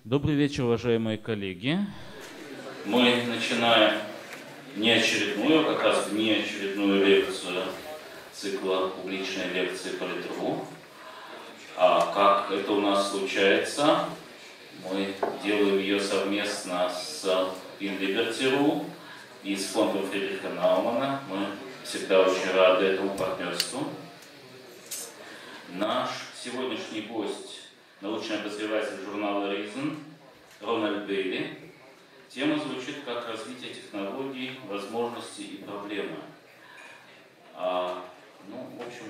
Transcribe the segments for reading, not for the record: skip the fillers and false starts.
Добрый вечер, уважаемые коллеги. Мы начинаем неочередную, как раз внеочередную лекцию цикла публичной лекции polit.world. А как это у нас случается? Мы делаем ее совместно с Liberty.ru и с фондом Фридриха Наумана. Мы всегда очень рады этому партнерству. Наш сегодняшний гость – научный обозреватель журнала Рональд Бейли. Тема звучит как «Развитие технологий, возможности и проблемы». В общем,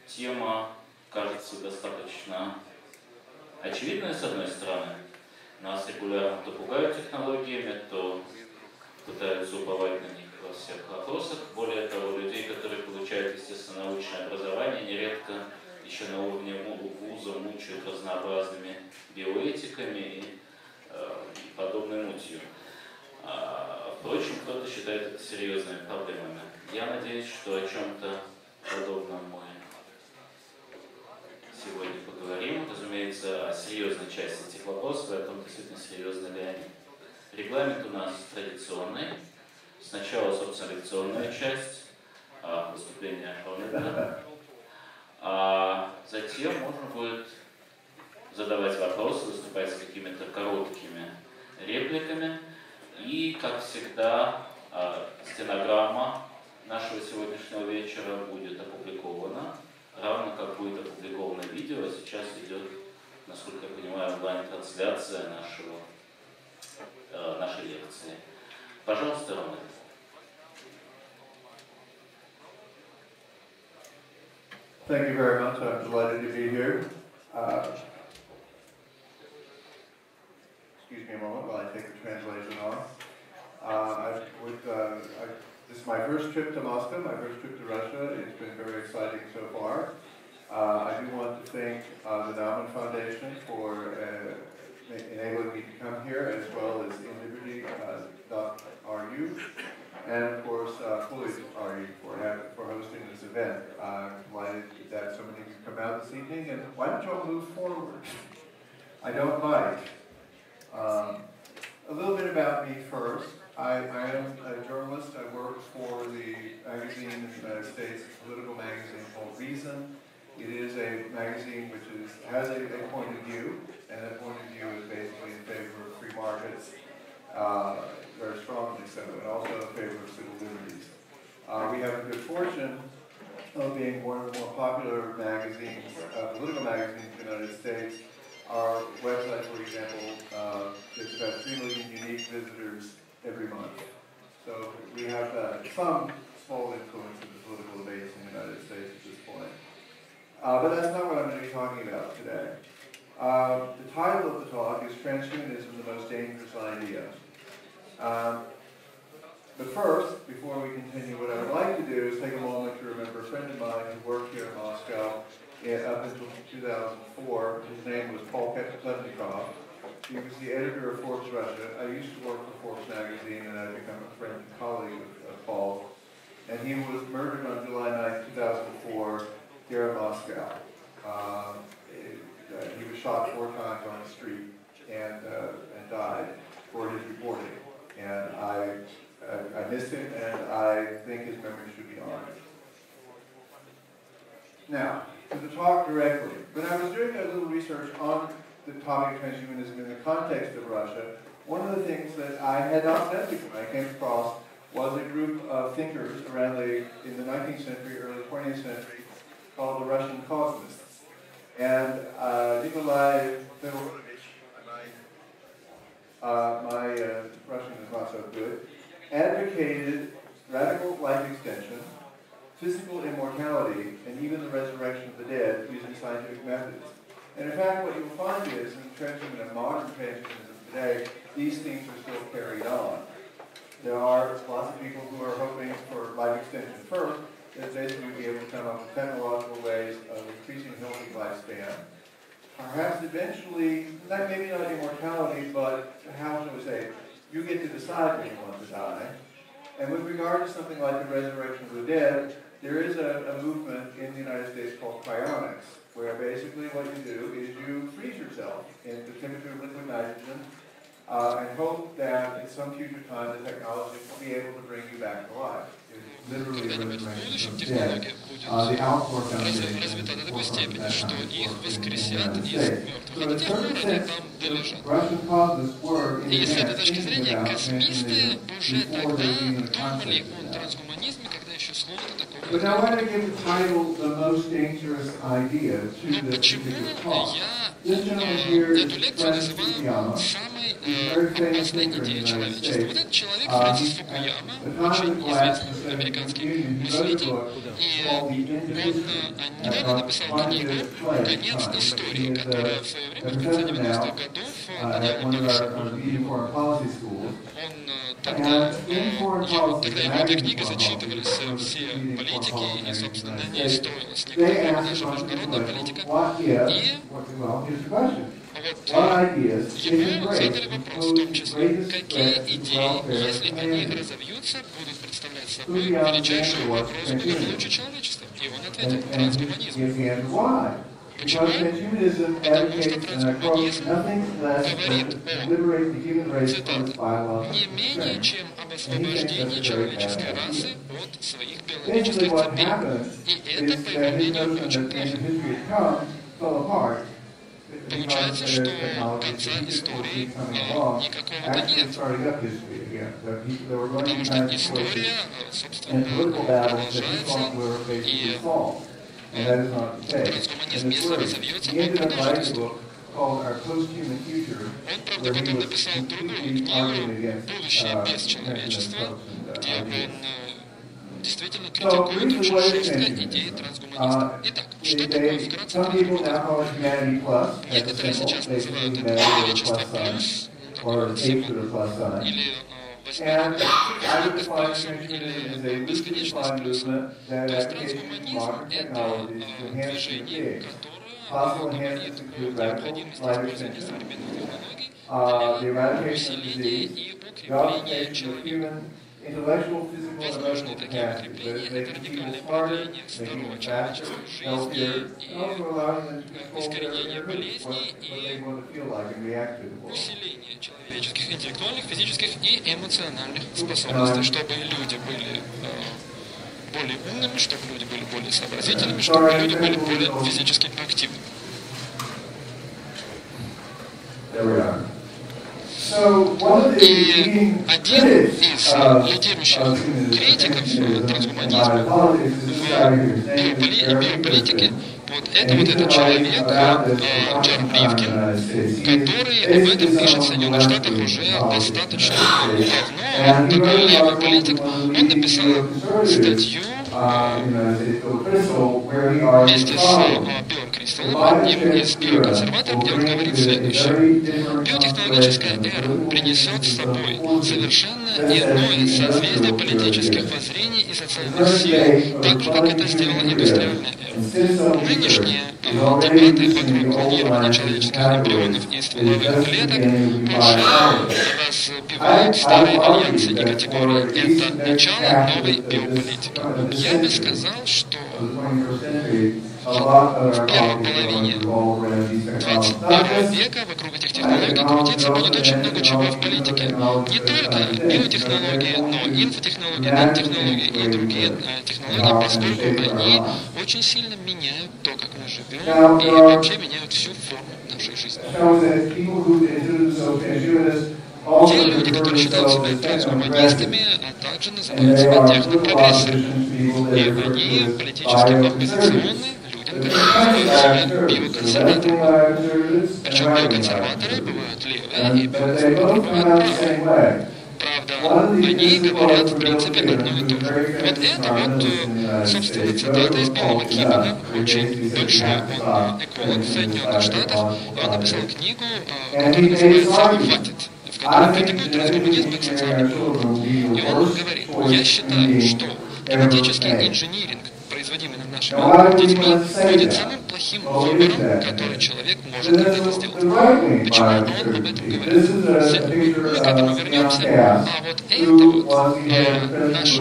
тема кажется достаточно очевидная, с одной стороны. Нас регулярно то пугают технологиями, то пытаются уповать на них во всех вопросах. Более того, людей, которые получают, естественно, научное образование, нередко еще на уровне вуза мучают разнообразными биоэтиками и подобной мутью. Впрочем, кто-то считает это серьезными проблемами. Я надеюсь, что о чем-то подобном мы сегодня поговорим. Разумеется, о серьезной части этих вопросов и о том, действительно серьезны ли они. Регламент у нас традиционный. Сначала, собственно, лекционная часть, выступление Рональда. А затем можно будет задавать вопросы, выступать с какими-то короткими репликами. И, как всегда, стенограмма нашего сегодняшнего вечера будет опубликована, равно как будет опубликовано видео. Сейчас идет, насколько я понимаю, онлайн-трансляция нашей лекции. Пожалуйста, Рональд. Thank you very much. I'm delighted to be here. Excuse me a moment while I take the translation off. This is my first trip to Moscow, my first trip to Russia. It's been very exciting so far. I do want to thank the Naumann Foundation for enabling me to come here, as well as inliberty.ru, and of course polit.world for hosting this event. I'm delighted that so many of you come out this evening, and why don't you all move forward? I don't bite. A little bit about me first. I am a journalist. I work for the magazine in the United States, a political magazine called Reason. It is a magazine which has a point of view, and that point of view is basically in favor of free markets, very strongly so, and also in favor of civil liberties. We have the good fortune of being one of the more popular magazines, political magazines in the United States. Our website, for example, gets about 3 million unique visitors every month. So we have some small influence in the political debates in the United States at this point. But that's not what I'm going to be talking about today. The title of the talk is Transhumanism, the Most Dangerous Idea. But first, before we continue, what I would like to do is take a moment to remember a friend of mine who worked here in Moscow up until 2004. His name was Paul Petlikov. He was the editor of Forbes Russia. I used to work for Forbes magazine, and I've become a friend and colleague of Paul. And he was murdered on July 9, 2004, here in Moscow. He was shot 4 times on the street and died for his reporting. And I miss him, and I think his memory should be honored. Now, to the talk directly. When I was doing a little research on the topic of transhumanism in the context of Russia, one of the things that I had not met before I came across was a group of thinkers in the 19th century, early 20th century, called the Russian cosmists. And Nikolai Fedorovich, my Russian is not so good, advocated radical life extension, physical immortality, and even the resurrection of the dead using scientific methods. And in fact, what you'll find is, in modern transhumanism today, these things are still carried on. There are lots of people who are hoping for life extension first, that basically be able to come up with technological ways of increasing healthy lifespan. Perhaps eventually, maybe not immortality, but how shall we say, you get to decide when you want to die. And with regard to something like the resurrection of the dead, there is a movement in the United States called cryonics. where basically what you do is you freeze yourself in the temperature of liquid nitrogen and hope that at some future time the technology will be able to bring you back to life. Когда-нибудь в будущем технология будет развита до такой степени, что их воскресят из мертвых, и до тех пор они там долежат. И с этой точки зрения космисты уже тогда думали о трансгуманизме, когда еще слова-то такого не было. Но почему я эту лекцию называл самой опасной идеей человечества? Вот этот человек Фрэнсис Фукуяма, очень известный американский мыслитель, и он недавно написал книгу «Конец истории», которая в свое время, в конце 90-х годов, наняла немного шуму. Тогда ему эта книга зачитывались все политики, и, собственно, на ней строилась некоторая наша международная политика. И вот ему задали вопрос, в том числе, какие идеи, если они разовьются, будут представлять собой величайшую угрозу благополучию человечества. И он ответил: трансгуманизм. Почему? Потому что трансгуманизм говорит о, цитата, не менее чем об освобождении человеческой расы от своих биологических цепей. И это, по его мнению, очень плохо. Получается, что конца истории никакого-то нет. Потому что история, собственно, продолжается, и трансгуманизм, если разовьется, он продолжит историю. Он, правда, потом написал другую книгу «Будущее без человечества», где он действительно критикует очень жестко идеи трансгуманистов. Итак, что такое вкратце трансгуманизм? Некоторые сейчас называют это человечество плюс, такой символ, или восьмерка или бесконечность плюса. То есть трансгуманизм — это движение, которое говорит о необходимости использования современных технологий для усиления и укрепления человека. Возможны такие укрепления, это радикальное продление здоровой человеческой жизни и искоренение болезней и усиление человеческих интеллектуальных, физических и эмоциональных способностей, чтобы люди были более умными, чтобы люди были более сообразительными, чтобы люди были более физически активными. И один из лидирующих критиков трансгуманизма в биополитике, вот это вот этот человек, Джон Ривкин, который об этом пишет в Соединенных Штатах уже достаточно давно. Он такой левый политик. Он написал статью вместе с Биллом Кристаллом, одним из биоконсерваторов, где он говорит следующее. Биотехнологическая эра принесет с собой совершенно иное созвездие политических воззрений и социальных сил, так же, как это сделала индустриальная эра. Нынешние дебаты вокруг клонирования человеческих эмбрионов и стволовых клеток уже разбивают старые альянсы и категории. Это начало новой биополитики. Я бы сказал, что в первой половине 21 века вокруг этих технологий крутиться будет очень много чего в политике. Не только биотехнологии, но инфотехнологии, нанотехнологии и другие технологии, поскольку они очень сильно меняют то, как мы живем, и вообще меняют всю форму нашей жизни. Те люди, которые считают себя трансгуманистами, также называют себя технопрогрессорами. И они политически оппозиционны людям, которые называют себя биоконсерваторами. Причем биоконсерваторы бывают левые, и биоконсерваторы бывают правые. Правда, они говорят, в принципе, одно и то же. Вот это вот, собственно, цитата из Билла Кибана, очень большой он эколог в Соединенных Штатах, и он написал книгу, которая называется «Хватит», в которой критикует трансгуманизм как социальный культур. И он говорит: я считаю, что генетический инжиниринг, производимый над нашими детьми, будет самым плохим выбором, который человек может когда-то сделать. Почему он об этом говорит? Мы к этому вернемся. А вот это вот наш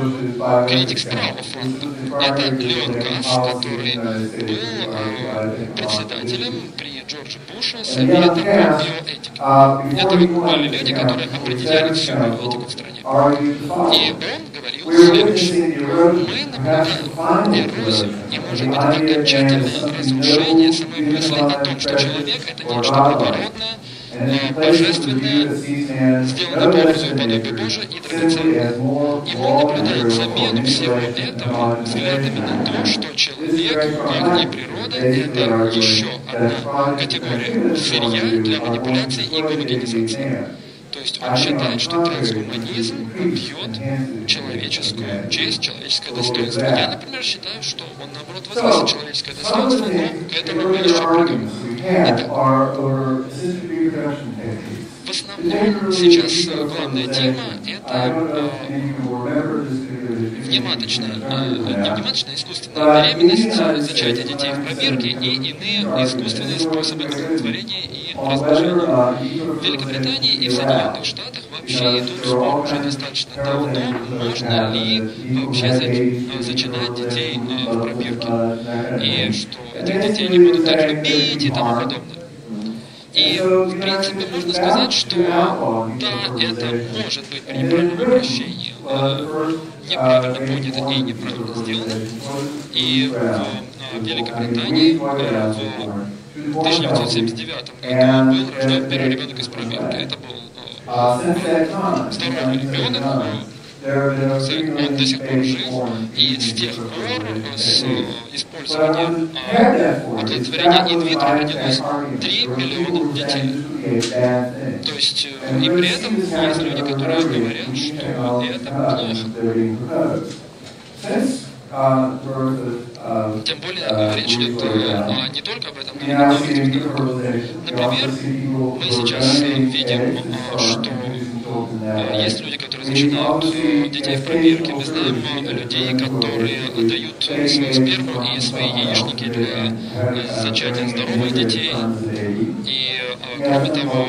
критик с правого фронта. Это Леон Гасс, который был председателем при Джордже Буше Совета по биоэтике. Это были люди, которые определяли всю биоэтику в стране. И он говорил следующее. Мы наблюдаем эрозию и, может быть, окончательное разрушение самой мысли о том, что человек — это нечто благородное, божественное, сделанное по образу и подобию Божия и драгоценное. И мы наблюдаем замену всего этого взглядами на то, что человек, как и природа, это еще одна категория сырья для манипуляции и гомогенизации. То есть он считает, что трансгуманизм бьет человеческую честь, человеческое достоинство. Я, например, считаю, что он, наоборот, возвысит человеческое достоинство, но к этому мы еще придем. Итак, в основном сейчас главная тема — это внематочная искусственная беременность, зачатие детей в пробирке и иные искусственные способы оплодотворения и размножения. В Великобритании и в Соединенных Штатах вообще идут споры уже достаточно давно, можно ли вообще зачинать детей в пробирке, и что этих детей не будут так любить и тому подобное. И, в принципе, можно сказать, что да, это может быть при неправильном обращении неправильно понято и неправильно сделано. И в Великобритании в 1979 году был рожден первый ребенок из пробирки. Это был здоровый ребенок, он до сих пор жив, и с тех пор с использованием оплодотворения инвитро родилось 3 миллиона детей. То есть, и при этом есть люди, которые говорят, что это плохо. Тем более речь идет не только об этом, но и о новых. Например, мы сейчас видим, что есть люди, которые зачинают детей в пробирке. Мы знаем людей, которые дают свою сперму и свои яичники для зачатия здоровых детей. И, кроме того,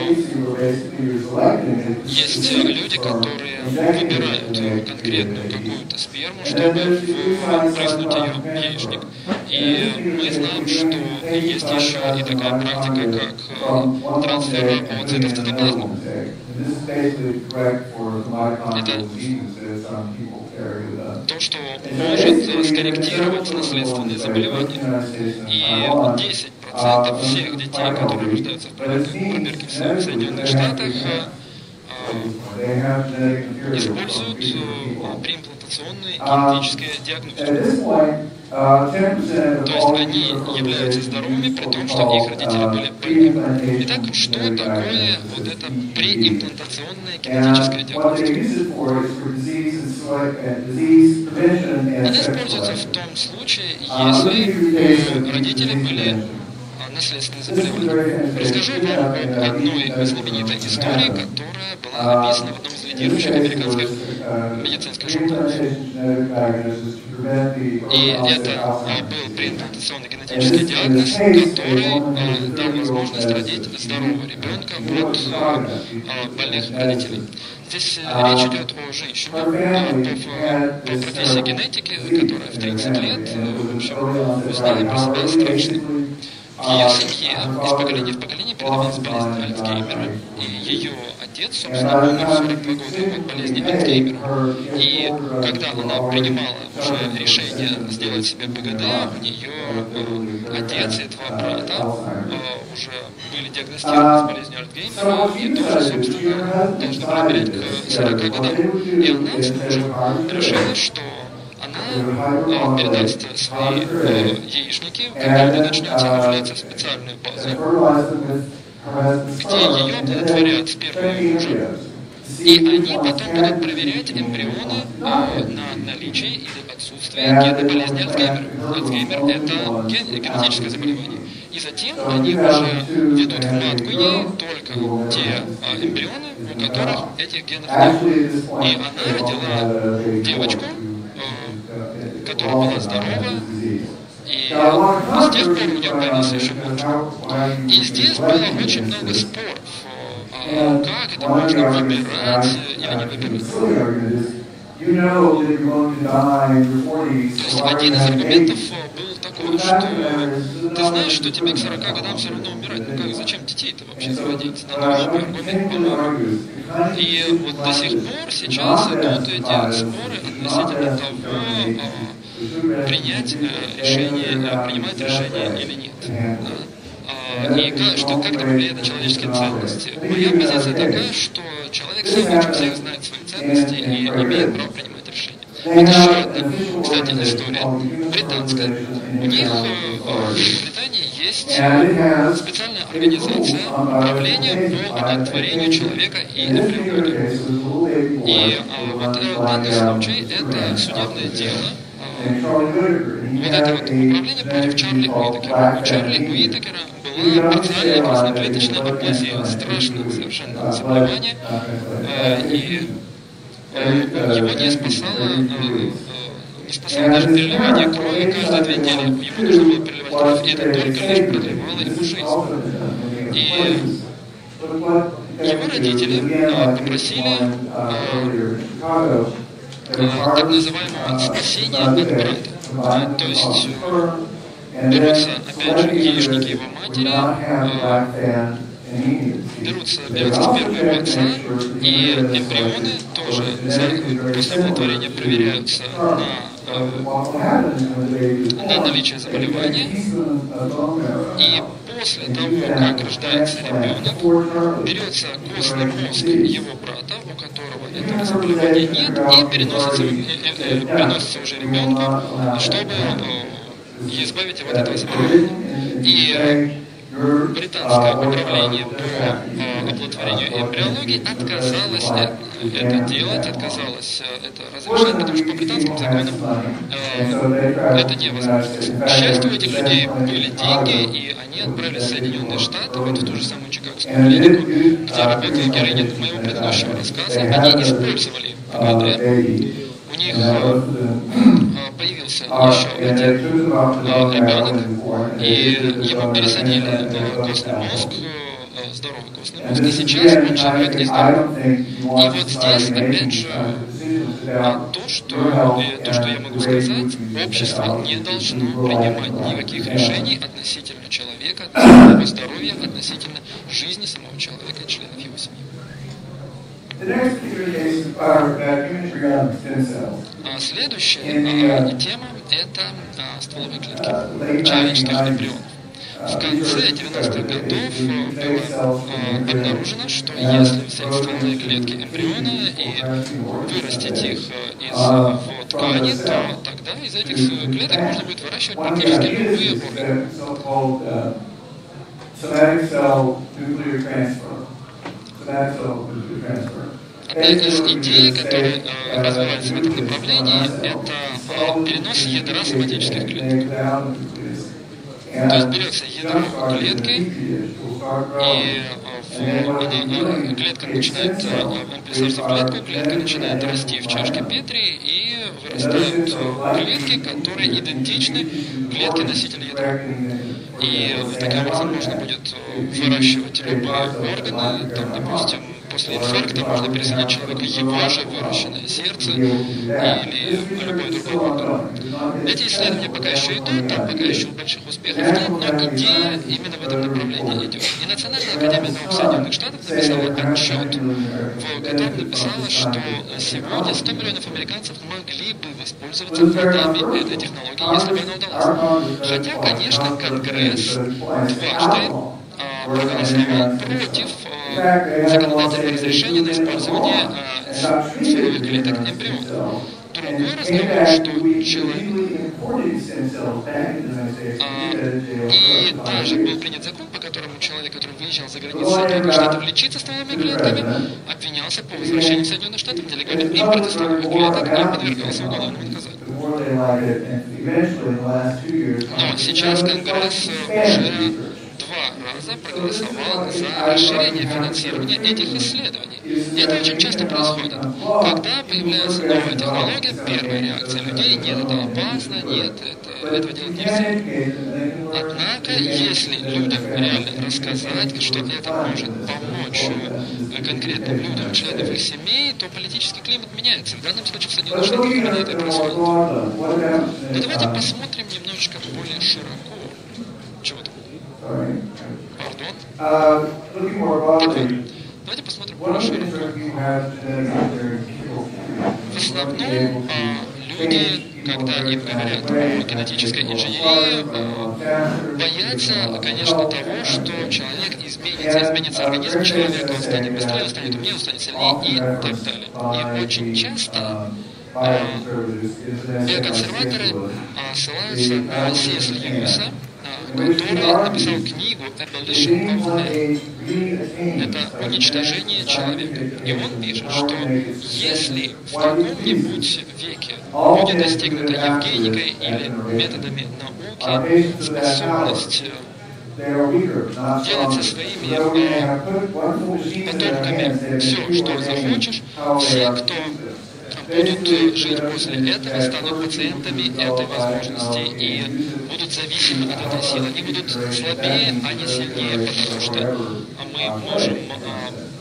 есть люди, которые выбирают конкретную какую-то сперму, чтобы впрыснуть ее в яичник. И мы знаем, что есть еще и такая практика, как трансфер ooцитов в цитоплазму. Это то, что может скорректировать наследственные заболевания. И 10% всех детей, которые рождаются в пробирке в Соединенных Штатах, используют преимплантационную генетическую диагностику. То есть они являются здоровыми, при том, что их родители были больными. Итак, что такое вот эта преимплантационная генетическая диагностика? Она используется в том случае, если родители были наследственные заболевания. Расскажу вам об одной знаменитой истории, которая была описана в одном из лидирующих американских медицинских журналов. И это был преимплантационный генетический диагноз, который дал возможность родить здорового ребенка от больных родителей. Здесь речь идет о женщине по профессии генетики, которая в 30 лет, в общем, узнала про себя страшно. В ее семье из поколения в поколение передавалась болезнь Альцгеймера, и ее отец, собственно, умер в 42 года от болезни Альцгеймера. И когда она принимала уже решение сделать себе ПГД, у нее отец и два брата уже были диагностированы с болезнью Альцгеймера и тоже, собственно, должны были умереть к 40 годам. И она с мужем решила, что она передаст свои яичники, когда они начнется овуляция в специальную базу, где ее оплодотворят спермой мужа, и они потом будут проверять эмбрионы на наличие или отсутствие гена болезни Альцгеймера. Альцгеймер — это генетическое заболевание. И затем они уже ведут в матку ей только те эмбрионы, у которых этих генов нет. И она родила девочку, которая была здорова, и с тех пор у него появился еще больше. И здесь было очень много споров, как это можно выбирать или не выбирать. То есть один из аргументов был такой, что ты знаешь, что тебе к 40 годам все равно умирать. Ну как, зачем детей-то вообще заводить? На новый аргумент, по-моему. И вот до сих пор сейчас идут эти споры относительно того, принимать решение или нет. И что как-то влияет на человеческие ценности. Моя позиция такая, что человек сам лучше всех знает свои ценности и имеет право принимать решения. Вот еще одна, кстати, история британская. У них в Британии есть специальная организация управления по оплодотворению человека и эмбрионов. И вот данный случай — это судебное дело. Вот это вот управление против Чарли Уитакера. У Чарли Уитакера была парциальная красноклеточная аплазия, страшное совершенно заболевание, и его не спасало даже переливание крови каждые 2 недели. Ему нужно было переливать кровь, и это только лишь продлевало ему жизнь. И его родители попросили так называемого спасения от брата. То есть берутся, опять же, яичники его матери, берется сперма его отца, и эмбрионы тоже после оплодотворения проверяются на наличие заболевания. И после того, как рождается ребенок, берется костный мозг его брата, у которого этого заболевания нет, и переносится уже ребенку, чтобы избавить его от этого заболевания. И британское управление по оплодотворению и эмбриологии отказалось это делать, отказалось это разрешать, потому что по британским законам это невозможно. К счастью, у этих людей были деньги, и они отправились в Соединенные Штаты, вот в ту же самую Чикагскую клинику, где работает героиня моего предыдущего рассказа. Они использовали ПГД. У них появился еще один ребенок, и ему пересадили костный мозг, здоровый костный мозг, и сейчас он живет и здоров. И вот здесь, опять же, то, что я могу сказать, общество не должно принимать никаких решений относительно человека, относительно его здоровья, относительно жизни самого человека и членов его семьи. Следующая тема – это стволовые клетки человеческих эмбрионов. В конце 90-х годов было обнаружено, что если взять стволовые клетки эмбриона и вырастить их из ткани, то тогда из этих клеток можно будет выращивать практически любые органы. Одна из идей, которая развивается в этом направлении, это перенос ядра соматических клеток. То есть берется ядро клетки, и клетка начинает вписываться в клетку, клетка начинает расти в чашке Петри, и вырастают клетки, которые идентичны клетке носителя ядра. И таким образом можно будет выращивать любые органы, там, допустим, после инфаркта можно пересадить человека его же выращенное сердце или любой другой орган. Эти исследования пока еще идут, там пока еще больших успехов нет, но идея именно в этом направлении идет. И Национальная академия наук Соединенных Штатов написала отчет, в котором написала, что сегодня 100 миллионов американцев могли бы воспользоваться плодами этой технологии, если бы она удалась. Хотя, конечно, Конгресс дважды проголосовал против законодательного разрешения на использование стволовых клеток эмбрионов. Другой разговор, что человек... И даже был принят закон, по которому человек, который выезжал за границу Соединенных Штатов лечиться стволовыми клетками, обвинялся по возвращению в Соединенные Штаты в нелегальном импорте стволовых клеток и подвергался уголовному наказанию. Но сейчас Конгресс уже 2 раза проголосовал за расширение финансирования этих исследований. И это очень часто происходит. Когда появляется новая технология, первая реакция людей: нет, это опасно, нет, это этого делать нельзя. Однако, если людям реально рассказать, что это может помочь конкретным людям, членам их семей, то политический климат меняется. В данном случае в Соединенных Штатах именно это и происходит. Но давайте посмотрим немножечко более широко. Чего там? Пардон? Так вот, давайте посмотрим более широко. В основном люди, когда им говорят о генетической инженерии, боятся, конечно, того, что человек изменится организм человека, он станет быстрее, он станет умнее, он станет сильнее и так далее. И очень часто биоконсерваторы ссылаются на C.S. Льюиса, который написал книгу «Abolition of Man». Это уничтожение человека. И он пишет, что если в каком-нибудь веке будет достигнута евгеникой или методами науки способность делать со своими потомками все, что захочешь, все, кто будут жить после этого, станут пациентами этой возможности и будут зависимы от этой силы. Они будут слабее, а не сильнее, потому что мы можем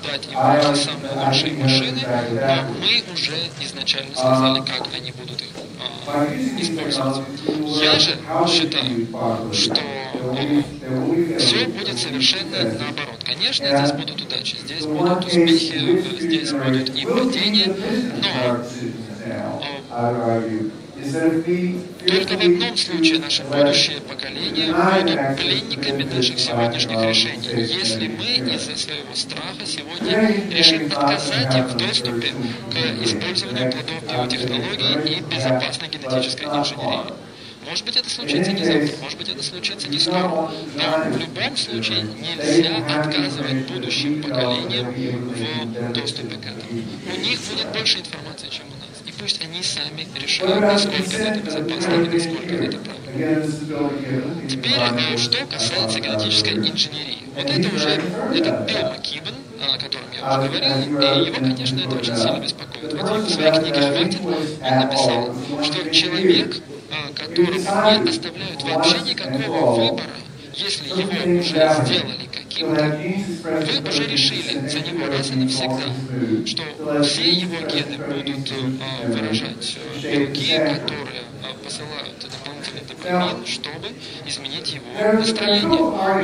дать им те самые лучшие машины, но мы уже изначально сказали, как они будут их использовать. Я же считаю, что все будет совершенно наоборот. Конечно, здесь будут удачи, здесь будут успехи, здесь будут и падения, но только в одном случае наше будущее поколение будут пленниками наших сегодняшних решений. Если мы из-за своего страха сегодня решим отказать им в доступе к использованию плодов биотехнологий и безопасной генетической инженерии. Может быть, это случится не завтра, может быть, это случится не скоро, но в любом случае нельзя отказывать будущим поколениям в доступе к этому. У них будет больше информации, чем у нас, и пусть они сами решают, насколько это безопасно и насколько это правильно. Теперь, что касается генетической инженерии. Вот это уже, это Билл Маккибен, о котором я уже говорил, и его, конечно, это очень сильно беспокоит. Вот в своей книге «Хватит» он написал, что человек, которым не оставляют вообще никакого выбора, если его уже сделали каким-то, вы уже решили за него раз и навсегда, что все его гены будут выражать белки, которые посылают дополнительный допамин, чтобы изменить его настроение. У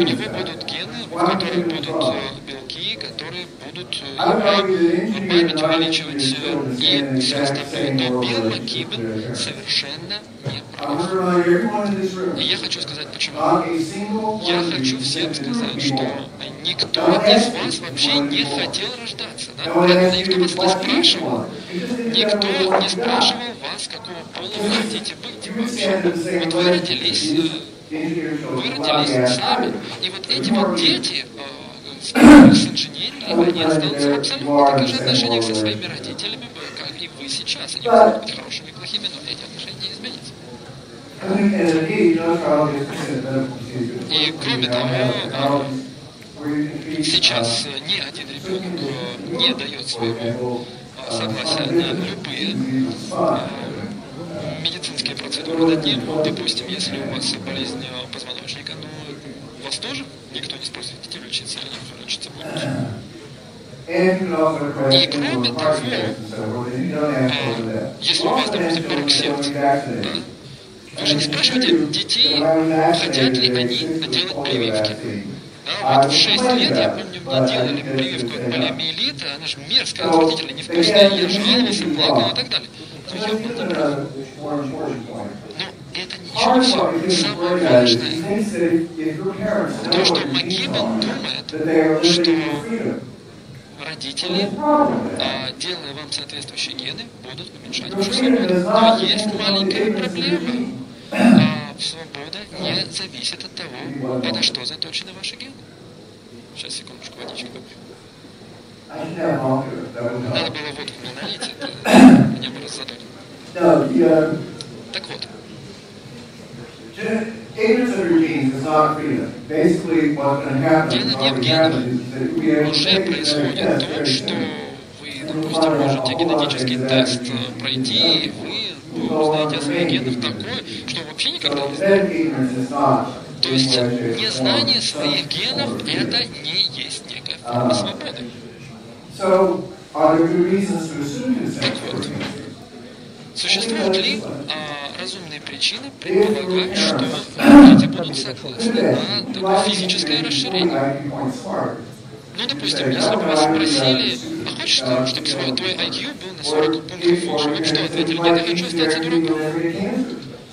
него будут гены, в которых будут белки, которые будут его память увеличивать и все остальное. Но Билл Маккибен совершенно не прав. И я хочу сказать почему. Я хочу всем сказать, что никто из вас вообще не хотел рождаться. Да? Никто вас не спрашивал. Никто не спрашивал вас, какого пола вы хотите быть вообще. Вот вы родились сами. И вот эти вот дети с инженерией, они останутся в абсолютно таких же отношениях со своими родителями, как и вы сейчас. Они могут быть хорошими и плохими, но эти отношения не изменятся. И кроме того, сейчас ни один ребенок не дает своего согласия на любые медицинские процедуры над ним. Допустим, если у вас болезнь позвоночника, ну, вас тоже никто не спросит, хотите лечиться или не лечиться будете. И кроме того, если у вас, допустим, порог сердца, да, вы же не спрашиваете детей, хотят ли они делать прививки. Да, вот в 6 лет, я помню, мне делали прививку от полиомиелита, она же мерзкая, отвратительная, невкусная, я жаловался, плакал и так далее. Но я был не прав. Но это ничего не все. Самое важное, то, что Маккибен думает, что родители, делая вам соответствующие гены, будут уменьшать вашу свободу. Но есть маленькая проблема. Свобода не зависит от того, на что заточены ваши гены. Сейчас, секундочку, водички попью. Надо было водку мне налить, это меня бы раззадорило. Так вот. Делание генов уже происходит то, что вы, допустим, можете генетический тест пройти, и вы узнаете о своих генах такое, что вообще никогда не знали. То есть незнание своих генов – это не есть некая форма свободы. Так вот, существуют ли разумные причины предполагать, что люди будут согласны на такое физическое расширение? Ну, допустим, если бы вас спросили, а хочешь ты, чтобы твой IQ был на 40 пунктов выше, вы бы что ответили? Нет, я хочу остаться дураком.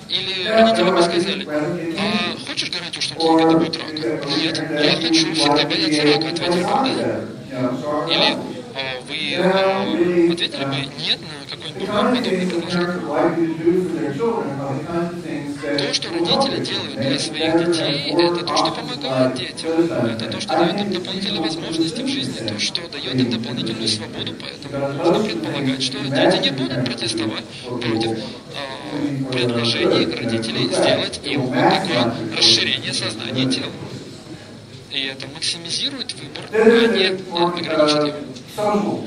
Или родители бы сказали, а хочешь гарантию, что у тебя будет рак? Нет, я хочу всегда бояться рака, ответили бы, да? Или вы ответили бы нет на какой-нибудь подобный предложение? То, что родители делают для своих детей, это то, что помогает детям. Это то, что дает им дополнительные возможности в жизни, то, что дает им дополнительную свободу. Поэтому можно предполагать, что дети не будут протестовать против предложений родителей сделать им вот такое расширение сознания тела. И это максимизирует выбор, а не ограничит его.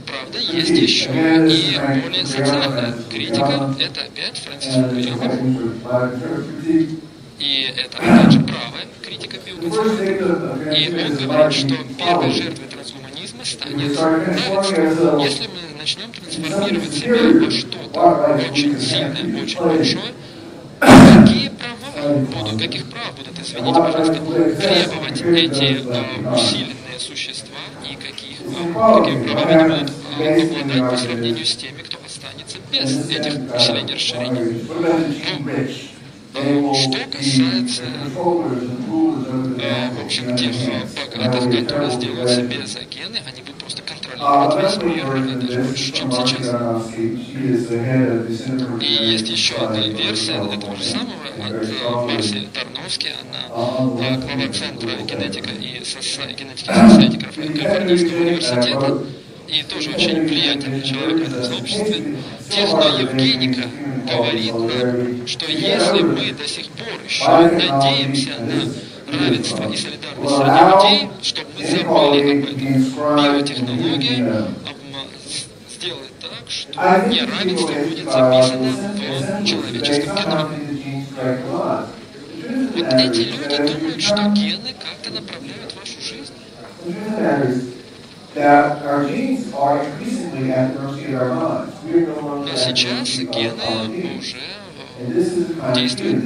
Правда, есть еще и более социальная критика. Это опять Фрэнсис Фукуяма. И это, опять же, правая критика биотехнологий. И он говорит, что первой жертвой трансгуманизма станет равенство. Если мы начнем трансформировать себя во что-то очень сильное, очень большое, каких прав будут, извините, пожалуйста, требовать эти усиленные существа и какими правами они будут обладать по сравнению с теми, кто останется без этих усилений расширений. Что касается, в общем, тех богатых, которые сделают себе за гены, они будут просто контролировать весь мир, и даже больше, чем сейчас. И есть еще одна версия этого же самого, от Марси Тарновски, она глава Центра генетика и генетики Society Калифорнийского университета, и тоже очень влиятельный человек в этом сообществе. Техноевгеника говорит нам, что если мы до сих пор еще надеемся на равенство и солидарность среди людей, чтобы мы забыли об этом, биотехнология сделает так, что неравенство будет записано в человеческом геноме. Вот эти люди думают, что гены как-то направляют вашу жизнь. Но сейчас гены уже действуют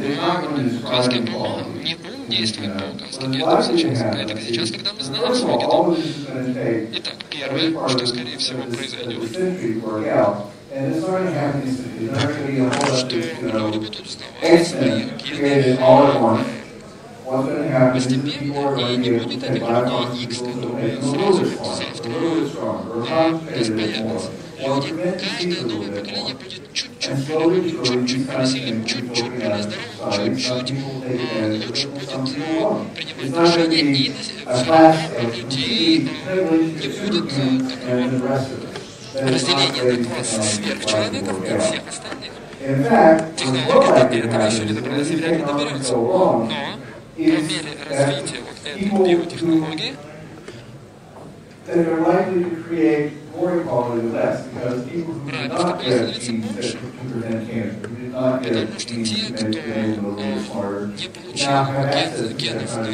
по указке Бога. Не ум действует по указке генов сейчас. Это сейчас, когда мы знаем свой геном. Итак, первое, что скорее всего произойдет, что люди будут узнавать своих генов постепенно, и не будет этих людей X, которые сразу завтра у нас появятся. Люди, каждое новое поколение будет чуть-чуть более умным, чуть-чуть более сильным, чуть-чуть более здоровым, чуть-чуть лучше будет принимать решения, и у людей не будет такого разделения на класс сверхчеловеков и всех остальных. Технология этого еще не добралась и вряд ли доберется. Но по мере развития вот этой биотехнологии равенство будет становиться больше. Потому что те, кто не получил генов на ум,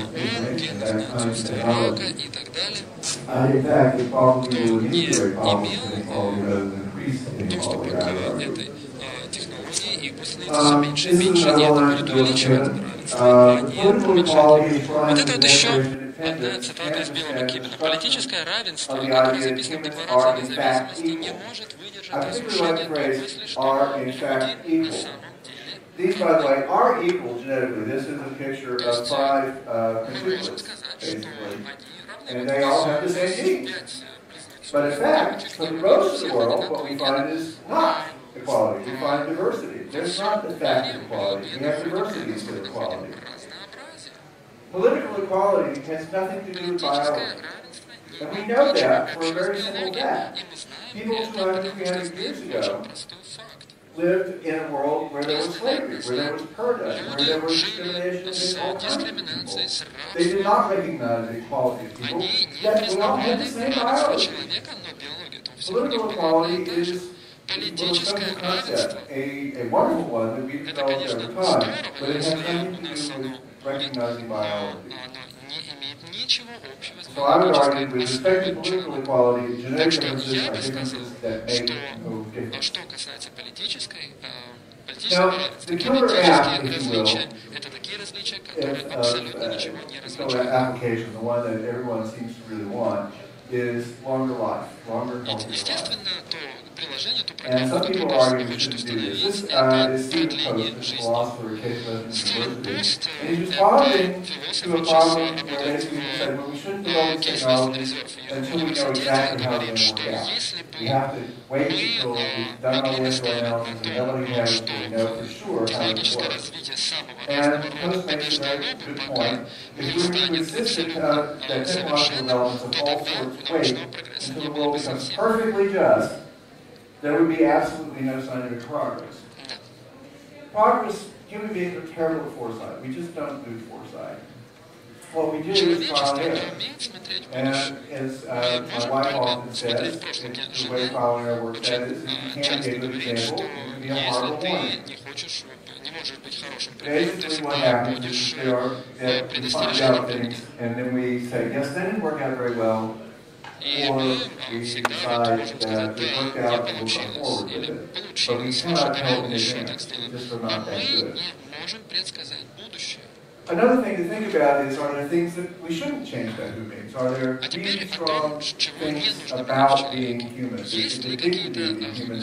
генов на отсутствие рака и так далее, кто не имел доступа к этой технологии, их будет становиться все меньше и меньше, и это будет увеличивать равенство, а не уменьшать. Вот это вот еще одна цитата из Белого Кибина. Политическое равенство, которое записано в Декларации независимости, не может выдержать разрушения той мысли, что люди на самом деле. These, by the way, are equal genetically. This is a picture of 5 constituents, basically. And they all have the same genes. But in fact, for most of the world, what we find is not equality. We find diversity. There's not the fact of equality. We have diversity instead of equality. Political equality has nothing to do with biology. And we know that for a very simple fact. People 200, 300 years ago lived in a world where there was slavery, where there was prejudice, where there was discrimination against all kinds of people. They did not recognize the equality of people, yet we all had the same biology. Political equality is политическое равенство — это, конечно, здорово, но если у нас оно будет, оно не имеет ничего общего с биологической основой. Так что я бы сказал, что касается политического равенства, генетические различия — это такие различия, которые абсолютно ничего не различают. Естественно, то приложение, то программа, которая хочет установить, это продление жизни. Стивен Буст, это философ, сейчас работает в Case Western Reserve в университете, говорит, что если бы мы могли настаивать на том, что технологическое развитие самого разного рода побеждало бы, пока не станет абсолютно совершенным, то тогда научного прогресса не было бы совсем. There would be absolutely no scientific progress. Progress, human beings are terrible at foresight. We just don't do foresight. What we do is trial and error. And as my wife often says, the way trial and error works, that is, if you can't give an example, it can be a horrible warning. Basically what happens is we find out things, and then we say, yes, that didn't work out very well. И мы всегда можем сказать, да, не получилось, или получилось, лучше давай еще так сделаем. Но мы не можем предсказать будущее. Another thing to think about is, are there things that we shouldn't change about human beings? Are there really strong things about being human? Есть ли какие-то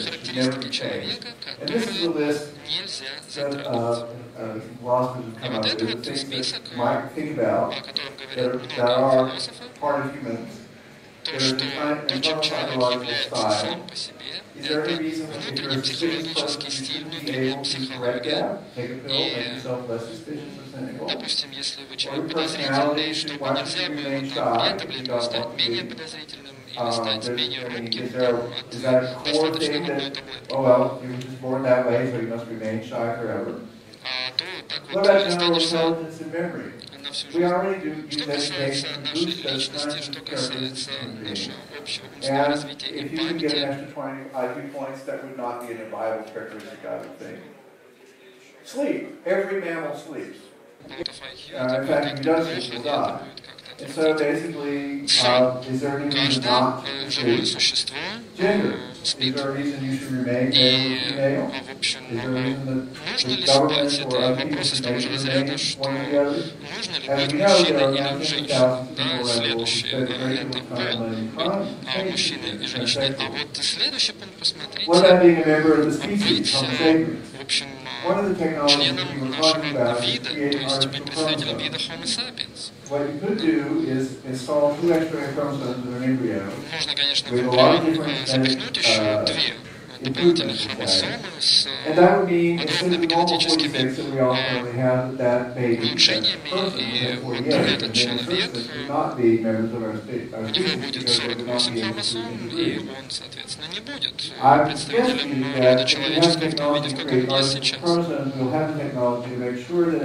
характеристики человека, которые нельзя затронуть? И вот это вот список, о котором говорят много философов, то, что то, чем человек является сам по себе, это внутренний психологический стиль, внутренняя психология. И, допустим, если вы человек подозрительный, чтобы нельзя было там при этом стать менее подозрительным или стать менее робким, достаточно одной таблетки. То так вот останешься на всю жизнь. Что касается нашей личности, что касается нашего общего умственного развития и памяти, пунктов IQ, это будет как-то плохо, это будет как-то. Каждое живое существо спит. И, в общем, нужно ли спать? Это вопрос из того же разряда, что нужно ли быть мужчиной или женщиной. Да, следующее, это пол, мужчины и женщины. А вот следующий пункт, посмотрите, быть, в общем, членом нашего вида, то есть быть представителем вида Homo sapiens. Можно, конечно, в эмбрион запихнуть еще две дополнительных хромосомы с огромными генетическими улучшениями, и вот этот человек, у него будет 48 хромосом, и он, соответственно, не будет представителем рода человеческого в том виде, в каком он есть сейчас.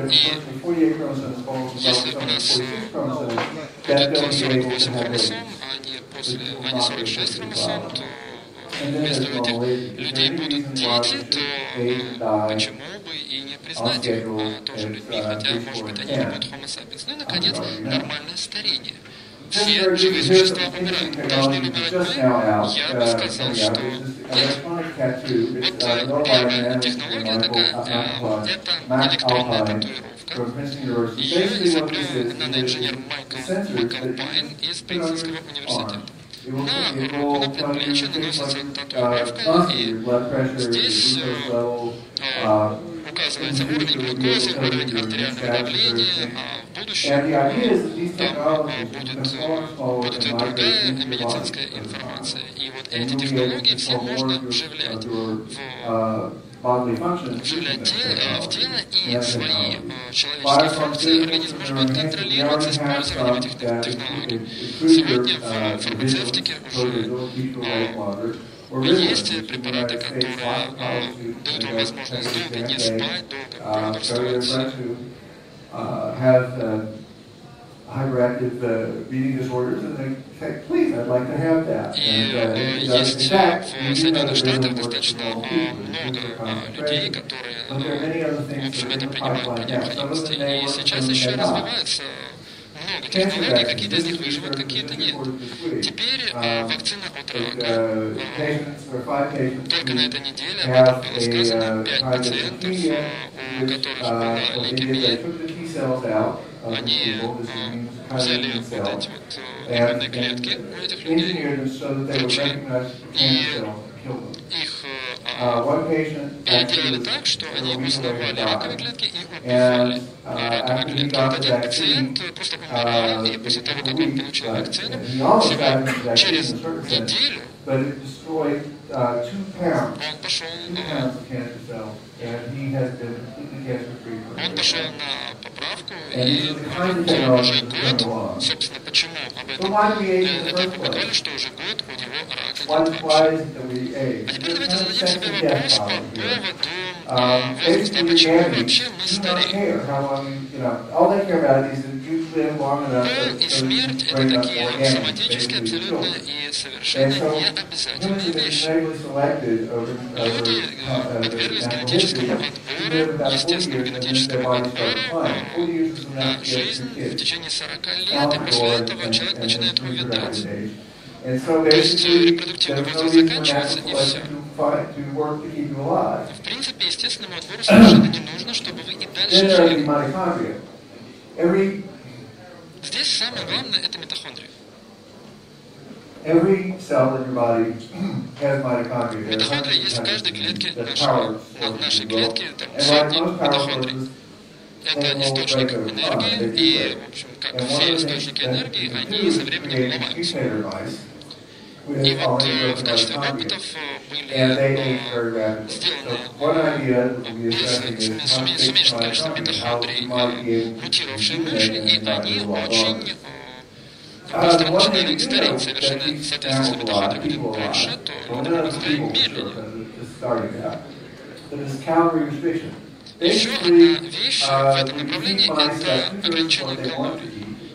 И если у нас будет 48 хромосом, а не 46 хромосом, то если у этих людей будут дети, то почему бы и не признать их тоже людьми, хотя, может быть, они не будут Homo sapiens. Ну и, наконец, нормальное старение. Все живые существа умирают. Должны ли умирать мы? Я бы сказал, что нет. Вот первая технология такая, это электронная татуировка. Ее изобрел наноинженер Майкл Макалпайн из Принстонского университета. На руку, на предплечье наносится татуировка, и здесь указывается уровень глюкозы, уровень артериального давления, а в будущем там будет и другая медицинская информация. И вот эти технологии все можно вживлять в тело, и свои человеческие функции организм может контролировать с использованием этих технологий. Сегодня в фармацевтике уже есть препараты, которые дают вам возможность долго не спать, долго бодрствовать. hyperactive reading disorders, and they say, please, I'd like to have that. И есть в Соединенных Штатах достаточно много людей, которые, в общем, это принимают по необходимости. И сейчас еще развивается много технологий, какие-то из них выживут, какие-то нет. Теперь вакцина от рака. Только на этой неделе об этом было сказано. 5 пациентов, у которых была лейкемия, они взяли вот эти вот иммунные клетки у этих людей, врачи, и их переделали так, что они узнавали раковые клетки и убивали раковые клетки. Вот один пациент просто умирал, и после того, как он получил вакцину, всего через неделю он пошел на поправку, и уже год, собственно, почему об этом, это опубликовали, что уже год у него рака нет вообще. А теперь давайте зададим себе вопрос по поводу возраста, почему вообще мы стареем. Боль и смерть — это такие соматические, абсолютно и совершенно необязательные вещи. Люди подверглись генетическому отбору, естественному генетическому отбору на жизнь в течение 40 лет, и после этого человек начинает увядать. То есть репродуктивный возраст заканчивается, и все. В принципе, естественному отбору совершенно не нужно, чтобы вы и дальше жили. Здесь самое главное — это митохондрия. Митохондрия есть в каждой клетке нашей клетки, там сотни митохондрий. Это источник энергии, и, в общем, как все источники энергии, они со временем ломаются. И вот в качестве опытов были сделаны сумасшедшее количество митохондрий, мутировавшие мыши, и они очень быстро начинали стареть. Совершенно, соответственно, если митохондрий будет больше, то люди будут стареть медленнее. Еще одна вещь в этом направлении — это ограничение калорий.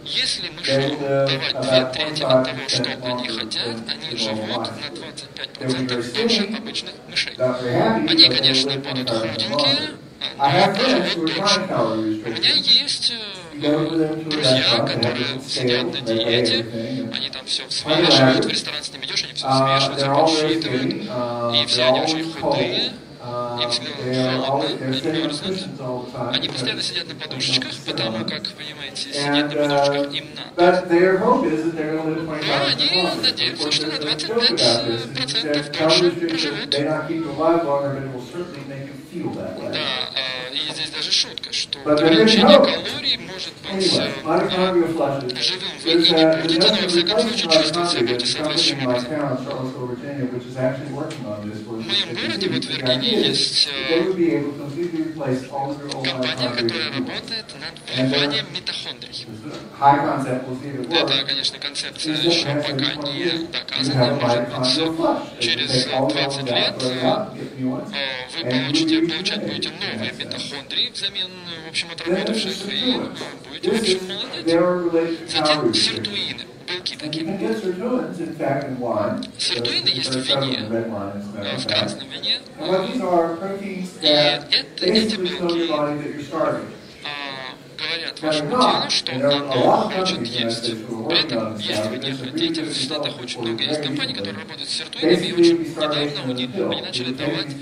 Если мышам давать 2/3 от того, что они хотят, они живут на 25% дольше обычных мышей. Они, конечно, будут худенькие, но проживут дольше. У меня есть друзья, которые сидят на диете, они там все взвешивают, в ресторан с ними идешь, они все взвешивают, все подсчитывают, и все они очень худые. Им всегда холодно, они мерзнут. Они постоянно сидят на подушечках, потому как, понимаете, сидеть на подушечках им надо. Но они надеются, что на 25% дольше проживут. Да, и здесь даже шутка, что ограничение калорий может быть живым вы и не будете, но во всяком случае чувствовать себя будете соответствующим образом. В моем городе, вот в Виргинии, есть компания, которая работает над вливанием митохондрий. Это, конечно, концепция еще пока не доказана, может быть, через 20 лет вы получать будете новые митохондрии взамен, в общем, отработавших, и будете, в общем, молодеть. Затем сиртуины, белки такие. Сиртуины есть в вине, в красном вине. И эти белки говорят вашему телу, что оно хочет есть. При этом, если вы не хотите, в Штатах очень много есть компаний, которые работают с сиртуинами, и очень недавно они начали давать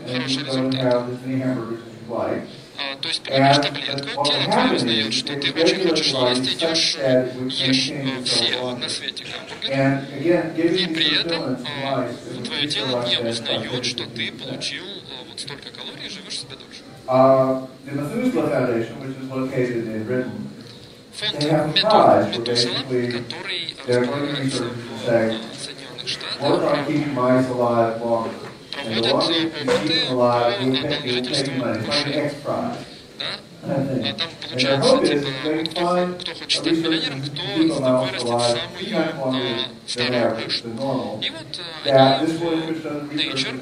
хороший результат. То есть принимаешь таблетку, тело твое узнает, что ты очень хочешь есть, идешь, ешь все на свете гамбургеры, и при этом твое тело не узнает, что ты получил вот столько калорий и живешь себе дольше. Фонд Метусала, который располагается в Соединенных Штатах, проводят опыты по одному жительству мышей. Да? А там получается, типа, кто хочет стать миллионером, кто вырастет самую старую мышь. И вот они в Nature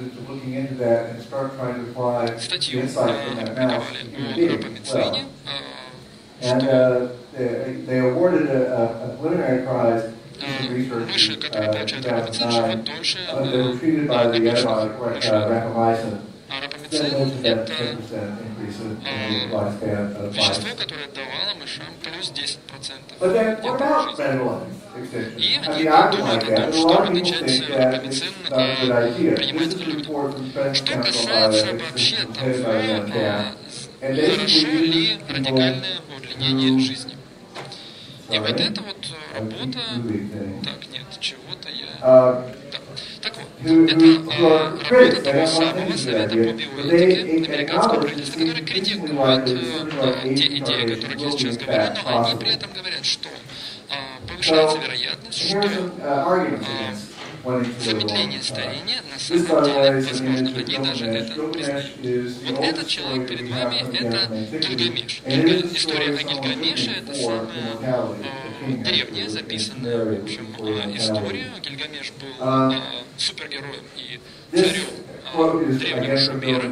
статью опубликовали о ропомицине, что мыши, которые получают рапамицин, живут дольше обычных мышей. А рапамицин – это вещество, которое давало мышам плюс 10% жизни. И они думают о том, чтобы начать рапамицин принимать людям. Что касается вообще того, хорошо ли радикальное удлинение жизни. И вот эта вот работа... Так, нет, чего-то я... Да. Так вот, это работа того самого Совета по биоэтике американского правительства, который критикует те идеи, о которых я сейчас говорю, но они при этом говорят, что повышается вероятность, что замедление старения на самом деле возможно. Они даже это признают. Вот этот человек перед вами – это Гильгамеш. История о Гильгамеше – это самая древняя записанная, в общем, история. Гильгамеш был супергероем и царем древнего Шумера.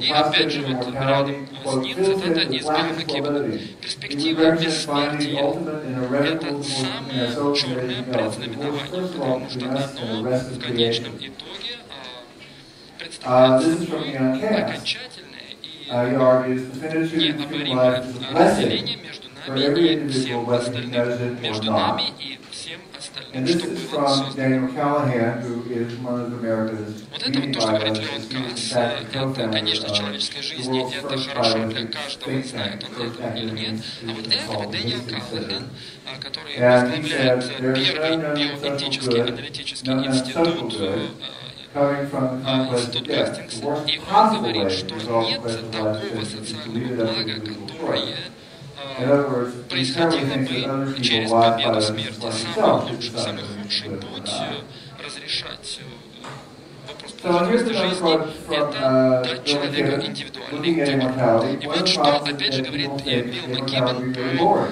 И опять же, вот рядом с ним цитата из Бейли Кибана. Перспектива бессмертия – это самое черное предзнаменование, потому что оно в конечном итоге представляет собой окончательное и необоримое разделение между нами и всем остальным, между нами и всем остальным, что было создано. Вот это вот то, что говорит Леон Касс, это, конечно, человеческой жизни, это хорошо для каждого, знает он это или нет. А вот это Дэниел Каллахан, который возглавляет первый биоэтический аналитический институт, институт Гастингса, и он говорит, что нет такого социального блага, которое происходило бы через победу смерти. Самый лучший, самый худший путь разрешать вопрос продолжительности жизни – это дать человеку индивидуальный выбор. И вот что, опять же, говорит Билл Маккибен по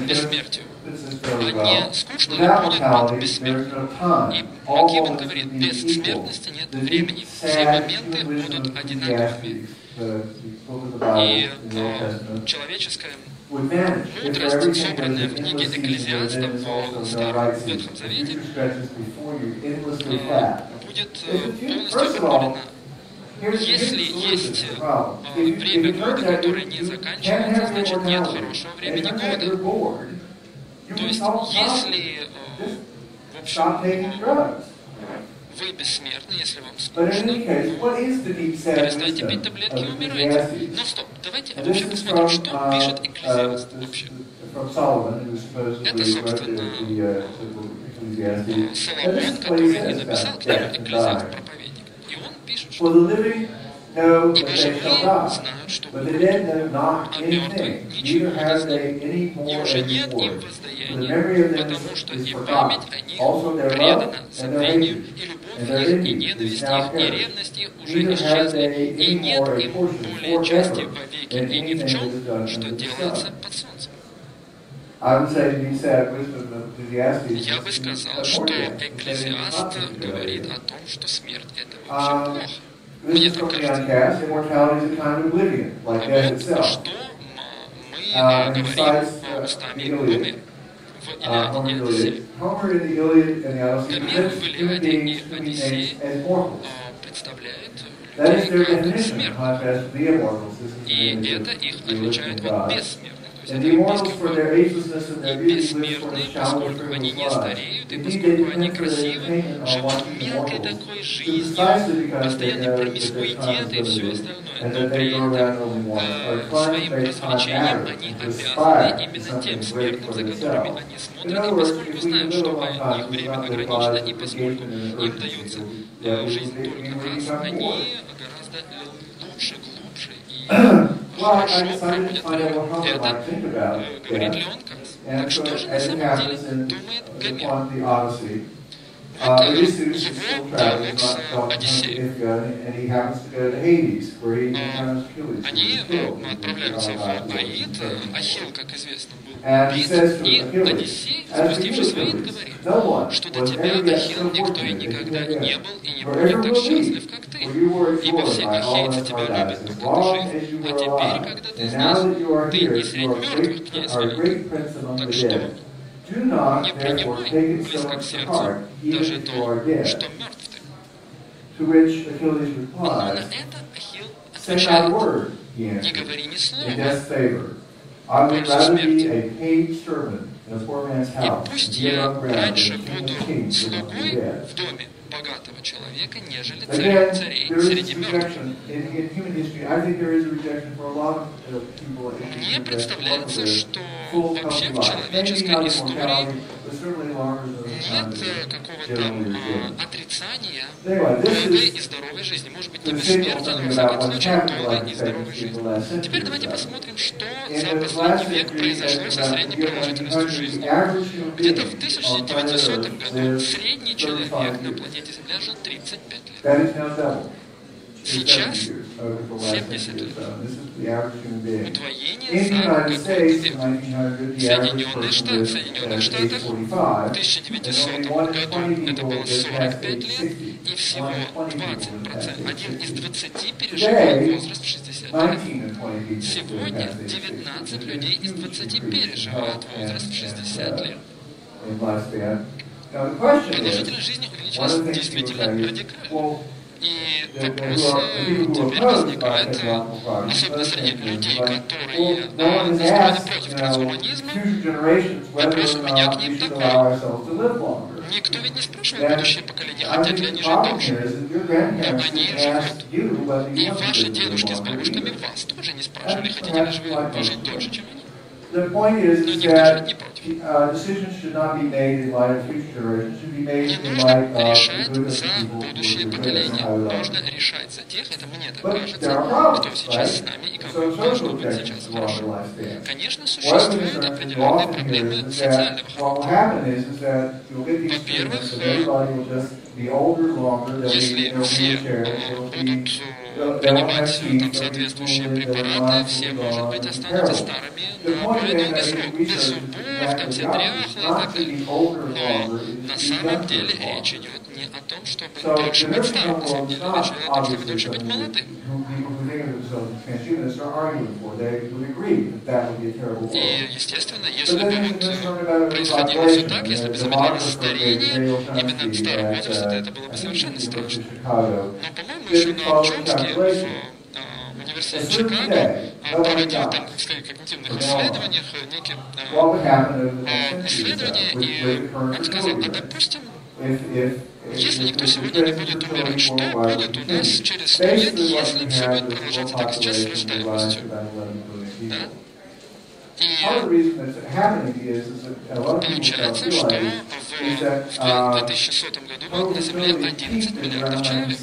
бессмертию. Не скучно ли будет быть бессмертным? И Маккибен говорит, без смертности нет времени. Все моменты будут одинаковыми. И человеческая мудрость, собранная в книге Экклезиаста в Старом Ветхом Завете, будет полностью обнулена. Если есть время года, которое не заканчивается, значит нет хорошего времени года. То есть, если, в общем, вы бессмертны, если вам скучно, перестаньте пить таблетки и умирайте. Но стоп, давайте вообще посмотрим, что пишет Экклезиаст вообще. Это, собственно, Соломон, который и написал книгу Экклезиаст, проповедник. И он пишет, что ибо живые знают, что умрут, а мертвые ничего не знают. И уже нет им воздаяния, потому что и память о них предана забвению, и любовь их, и ненависть их, и ревность их уже исчезли, и нет им более части вовеки, и ни в чем, что делается под солнцем. Я бы сказал, что Экклезиаст говорит о том, что смерть – это вообще плохо. Мне так кажется. Вот что мы говорим устами Гомера в Илиаде и Одиссее. Гомер в Илиаде и Одиссее представляет людей как смертных. И это их отличает от бессмертных. То есть это олимпийский флаг. И бессмертные, поскольку они не стареют, и поскольку они красивы, живут мелкой такой жизнью, постоянный промискуитет и все остальное. Но при этом своим развлечением они обязаны именно тем смертным, за которыми они смотрят, и поскольку знают, что их время ограничено, и поскольку им дается жизнь только раз, они гораздо лучше, глубже и хорошо проводят время. Это говорит Леон Касс. Так что же на самом деле думает Гомер? это его диалог с Одиссеем. Они отправляются в Аид. Ахилл, как известно, был убит, и Одиссей, спустившись в Аид, говорит, что до тебя, Ахилл, никто и никогда не был и не будет так счастлив, как ты. Ибо все ахейцы тебя любят, пока ты жив, а теперь, когда ты здесь, ты не средь мертвых, князь великий. Так что не принимай близко к сердцу даже то, что мертв ты. Но на это Ахилл отвечает: не говори ни слова в пользу смерти. И пусть я раньше буду слугой в доме богатого человека, нежели царем царей среди мертвых. Мне представляется, что вообще в человеческой истории нет какого-то отрицания долгой и здоровой жизни. Может быть, не бессмертия, но в всяком случае долгой и здоровой жизни. Теперь давайте посмотрим, что за последний век произошло со средней продолжительностью жизни. Где-то в 1900 году средний человек на планете Земля жил 35 лет. Сейчас 70 лет. Удвоение за какой-то век. В Соединенных Штатах в 1900 году это было 45 лет, и всего 20%, 1 из 20 переживает возраст в 60 лет. Сегодня 19 людей из 20 переживают возраст в 60 лет. Продолжительность жизни увеличилась действительно радикально. И вопрос теперь возникает, особенно среди людей, которые настроены против трансгуманизма, вопрос у меня к ним такой. Никто ведь не спрашивает будущее поколение, хотят ли они жить дольше. Но они живут. И ваши дедушки с бабушками вас тоже не спрашивали, хотите ли вы пожить дольше, чем они. Но никто же не против. Не нужно решать за будущее поколение. Нужно решать за тех, это мне так кажется, кто сейчас с нами и кого должно быть сейчас хорошо. Конечно, существуют определенные проблемы социального характера. Во-первых, если все будут принимать там соответствующие препараты, все, может быть, останутся старыми на более долгий срок, без зубов, там все дряхлые и так далее. Но на самом деле речь идет не о том, чтобы дольше быть старым, на самом деле речь идет о том, чтобы дольше быть молодым. И, естественно, если бы вот происходило все так, если бы замедлялось старение именно в старом возрасте, то это было бы совершенно страшно. Но, по-моему, еще на Джонске в университете Чикаго проводил там в своих когнитивных исследованиях некие исследования, и он сказал, а допустим, если никто сегодня не будет умирать, что будет у нас через 100 лет, если все будет продолжаться так сейчас с рождаемостью? Да? И получается, что в 2100 году было на Земле 11 миллиардов человек. В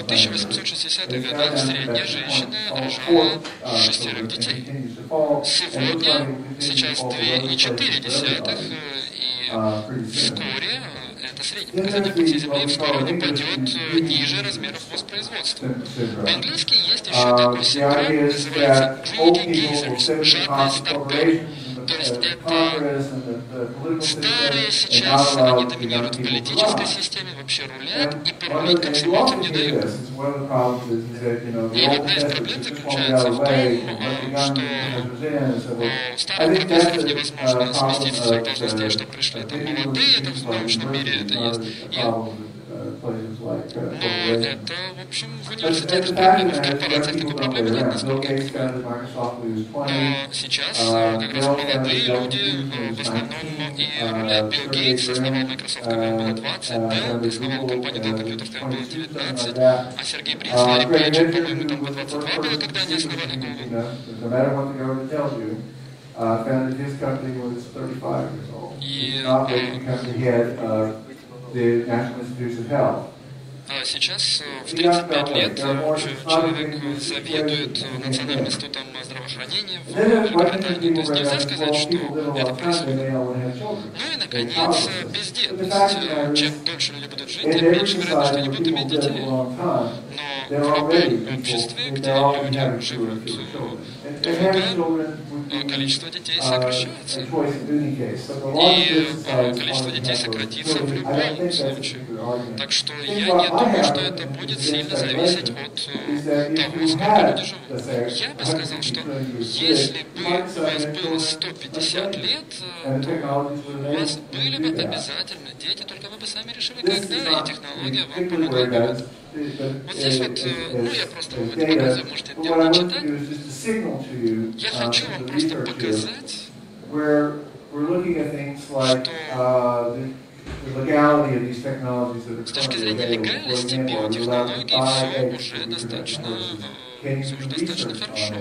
1860-х годах средняя женщина рожала 6 детей. Сегодня, сейчас 2,4, и вскоре это средний показатель по всей Земле, вскоре он упадет ниже размеров воспроизводства. По-английски есть еще такой синдром, называется greedy geezers, жадные старперы. То есть это старые сейчас, они доминируют в политической системе, вообще рулят и порулить комсомольцам не дают. И одна из проблем заключается в том, что старых профессоров невозможно сместить со своих должностей, чтобы пришли там молодые, это в научном мире это есть. Но это, в общем, в университетах проблемы, в корпорациях такой проблемы нет, насколько я понимаю. Но сейчас как раз молодые люди в основном и рулят. Билл Гейтс основал Microsoft, когда ему было 20, Dell основал компанию Dell Computers, когда ему было 19, а Сергей Брин, Ларри Пейджер, по-моему, там по 22 было, когда они основали Google. И сейчас в 35 лет человек заведует Национальным институтом здравоохранения в Великобритании. То есть нельзя сказать, что это происходит. Ну и, наконец, бездетность. Чем дольше люди будут жить, тем меньше вероятность, что они будут иметь детей. Но в любом обществе, где люди живут долго, количество детей сокращается. И количество детей сократится в любом случае. Так что я не думаю, что это будет сильно зависеть от того, сколько люди живут. Я бы сказал, что если бы у вас было 150 лет, то у вас были бы обязательно дети, только вы бы сами решили, когда, и технология вам помогла бы в этом. Вот здесь вот, ну я просто вам это показываю, можете это дело не читать. Я хочу вам просто показать, что с точки зрения легальности биотехнологий все уже достаточно хорошо.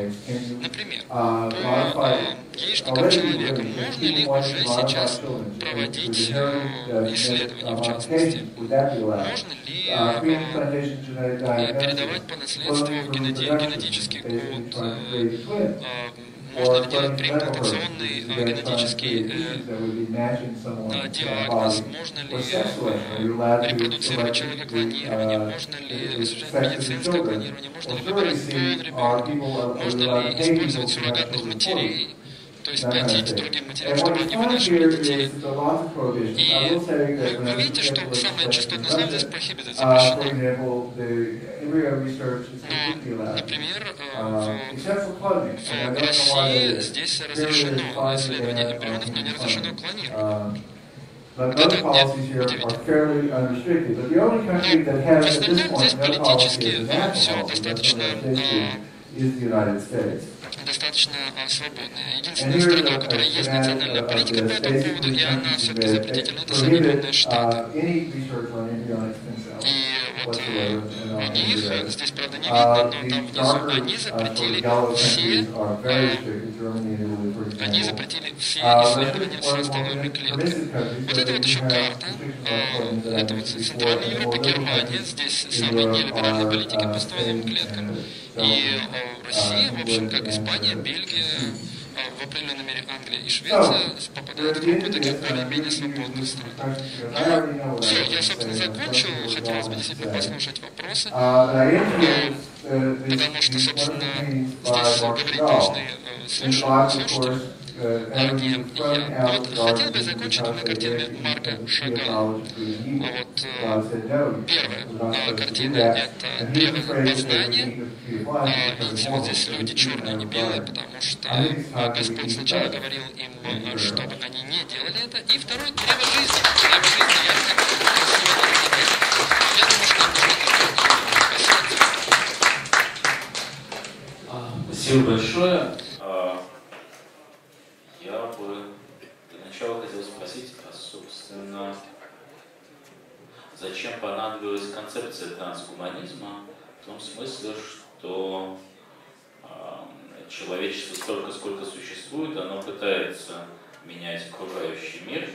Например, по яичникам человека можно ли уже сейчас проводить исследования, в частности? Можно ли передавать по наследству генетический код? Можно ли делать преимплантационный генетический диагноз? Можно ли репродуцировать человека клонирование? Можно ли осуществлять медицинское клонирование? Можно ли выбирать пол ребенка? Можно ли использовать суррогатных матерей? То есть платить другим матерям, чтобы они вынашивали детей. И вы видите, что самое частотное слово здесь prohibited, запрещено. Но, например, в России здесь разрешено исследование эмбрионов, но не разрешено клонирование. Это нет, удивительно. Но в остальном здесь политически все достаточно свободная. Единственная страна, у которой есть национальная политика по этому поводу, и она все-таки запретительна, это Соединенные Штаты. И вот у них, здесь правда не видно, но там внизу, они запретили все исследования со стволовыми клетками. Вот это вот еще карта, это вот Центральная Европа, Германия, здесь самые нелиберальные политики по стволовым клеткам. И Россия, в общем, как Испания, Бельгия, в определенной мере Англия и Швеция попадают в группу таких более-менее свободных стран. Ну, все, я, собственно, закончил. Хотелось бы действительно послушать вопросы, потому что, собственно, здесь говорить должны слушатели. Дорогие, вот хотел бы закончить двумя картинами Марка Шагала. Вот первая картина — это древо познания. Видите, вот здесь люди черные, не белые, потому что Господь сначала говорил им, чтобы они не делали это. И второе — древо жизни. Древо жизни я думаю, что это спасибо большое. Я бы для начала хотел спросить, собственно, зачем понадобилась концепция трансгуманизма, в том смысле, что человечество столько, сколько существует, оно пытается менять окружающий мир,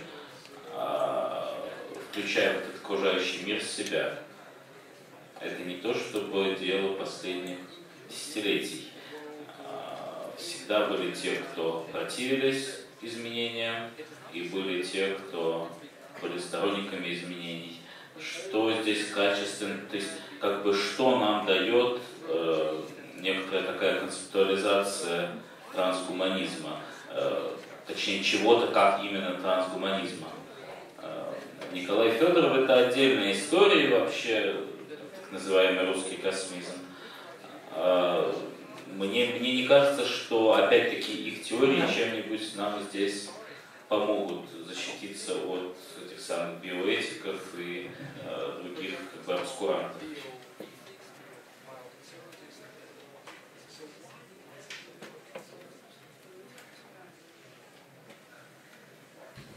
включая в этот окружающий мир себя. Это не то, чтобы дело последних десятилетий. Всегда были те, кто противились изменениям, и были те, кто были сторонниками изменений. Что здесь качественно, то есть как бы что нам дает некоторая такая концептуализация трансгуманизма, точнее чего-то, как именно трансгуманизма. Николай Федоров — это отдельная история, вообще так называемый русский космизм. Мне не кажется, что опять-таки их теории чем-нибудь нам здесь помогут защититься от этих самых биоэтиков и других как бы обскурантов.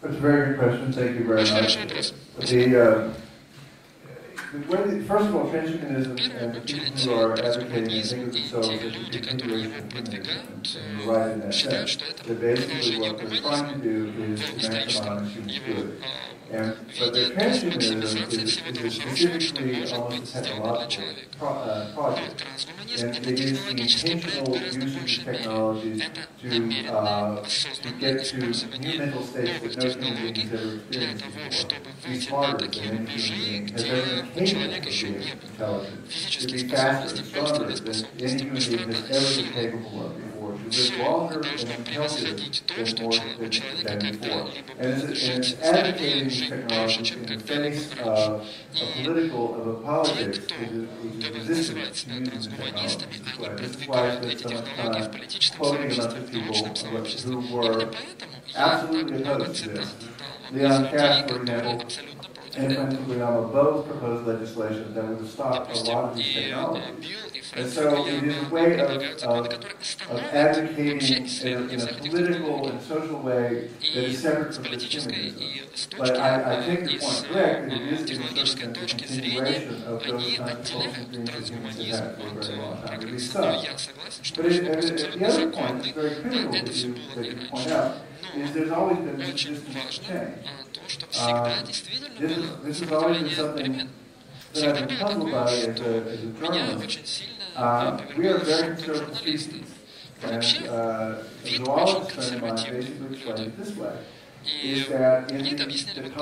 That's a very good question. Thank you very much. First of all, transhumanism and the people who are advocating themselves as particular right in that sense, that basically what they're trying to do is expand on human good. виде то есть максимизация всего того хорошего, что может быть сделано для человека. От трансгуманизм — это технологический проект гораздо большей мере. Это намеренное, осознанное использование новых технологий для того, чтобы выйти на такие рубежи, где человек еще не был. Физические способности, умственные способности, быстрота силы, должны превосходить то, что у человека когда-либо было. Жить здоровее, жить дольше, чем когда-либо раньше. Те, кто называют себя трансгуманистами, они продвигают эти технологии в политическом сообществе, в научном сообществе. Именно поэтому я так много цитат дал из людей, которые абсолютно против этого. И Билл, и Фрэнк предлагают законы, которые останавливают вообще исследования взаимотехнологий. И с политической, и с технологической точки зрения они отделяют трансгуманизм от прогресса. Но я согласен, что нужно быть абсолютно законный. Да, это все было не раньше. Но очень важно то, что всегда действительно было сопротивление перемен. Всегда было такое, что меня очень сильно повернули в журналисты. Вообще, вид очень консервативные люди. И мне это объясняли вот так.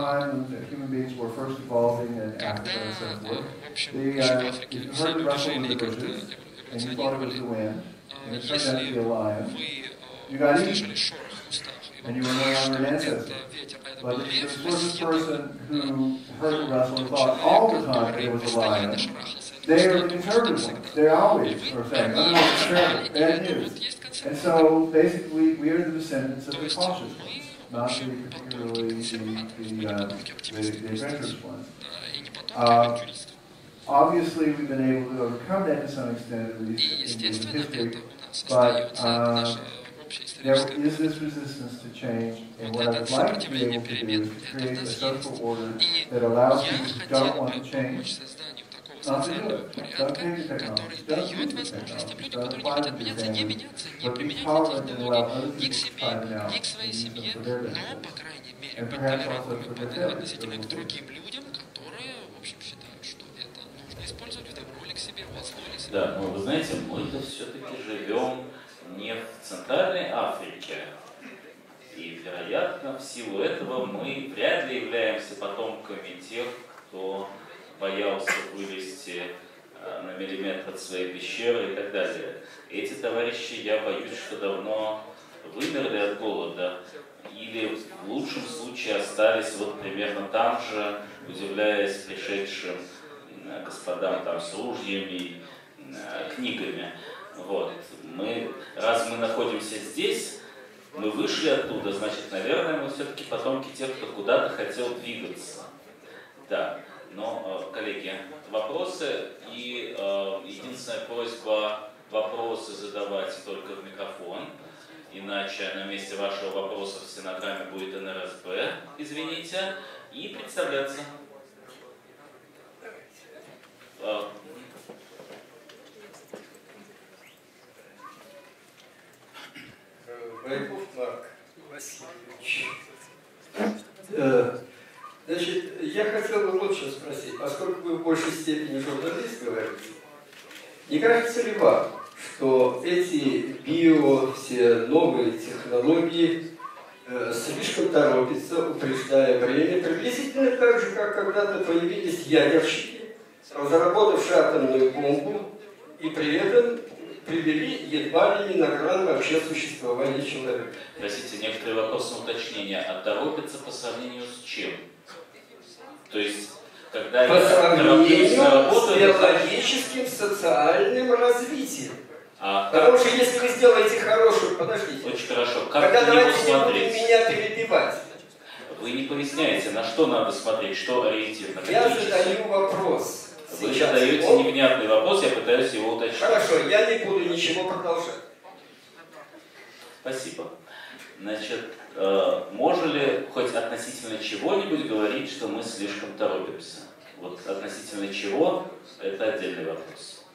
Когда, в общем, еще в Африке все люди жили и как-то эволюционировали, если вы слышали шорох в кустах, и вы понимали, что это ветер, а это был лев, который постоянно шарахался от куста, потому что там всегда. Львы, они всегда, и это вот есть консервативно. То есть мы, в общем, потомки консерваторов, мы не потомки оптимистов, естественно, и не потомки авантюристов. Obviously, we've been able to overcome that to some extent, at least in history, but there is this resistance to change, and what I would like to be able to do is to create a social order that allows people who don't want to change not to do it. Don't change the technology. Don't use the technology. Don't apply it to family. But be tolerant and allow other people to try them out and use them for their benefit. And perhaps also for their failure. Да, но вы знаете, мы-то все-таки живем не в Центральной Африке. И, вероятно, в силу этого мы вряд ли являемся потомками тех, кто боялся вылезти на миллиметр от своей пещеры и так далее. Эти товарищи, я боюсь, что давно вымерли от голода или в лучшем случае остались вот примерно там же, удивляясь пришедшим господам там с ружьями, книгами. Вот. Раз мы находимся здесь, мы вышли оттуда, значит, наверное, мы все-таки потомки тех, кто куда-то хотел двигаться. Да. Но, коллеги, вопросы и единственная просьба вопросы задавать только в микрофон, иначе на месте вашего вопроса в стенограмме будет НРСБ, извините, и представляться. Байков Марк Васильевич. Значит, я хотел бы вот что спросить, поскольку вы в большей степени журналист говорите, не кажется ли вам, что эти все новые технологии слишком торопятся, упреждая время, приблизительно так же, как когда-то появились ядерщики, разработавшие атомную бомбу, и при этом привели едва ли не на грань вообще существования человека. Простите, некоторые вопросы уточнения. А торопятся по сравнению с чем? То есть, когда по сравнению с биологическим, социальным развитием. Потому что если вы сделаете хорошую... Подождите. Очень хорошо. Как тогда давайте не будем меня перебивать. Вы не поясняете, на что надо смотреть, что ориентировано. Я задаю вопрос. Вы задаете невнятный вопрос, я пытаюсь его уточнить. Хорошо, я не буду ничего продолжать. Спасибо. Значит, можно ли хоть относительно чего-нибудь говорить, что мы слишком торопимся? Вот относительно чего, это отдельный вопрос.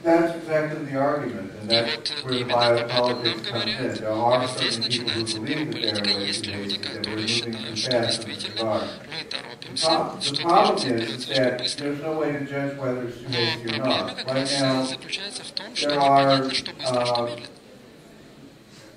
that's exactly the argument, and И that's вот where именно об этом нам biopolitics comes говорят. in. There И are вот здесь certainly people who начинается believe that биополитика. there are Есть люди, ways that которые we're moving считают, too что fast in this действительно regard. мы торопимся, The что problem движемся вперед is слишком that быстро. there's no way to judge whether it's too Но hasty or проблема not. как Right раз now, заключается в том, что there непонятно, are, что быстро, что медленно.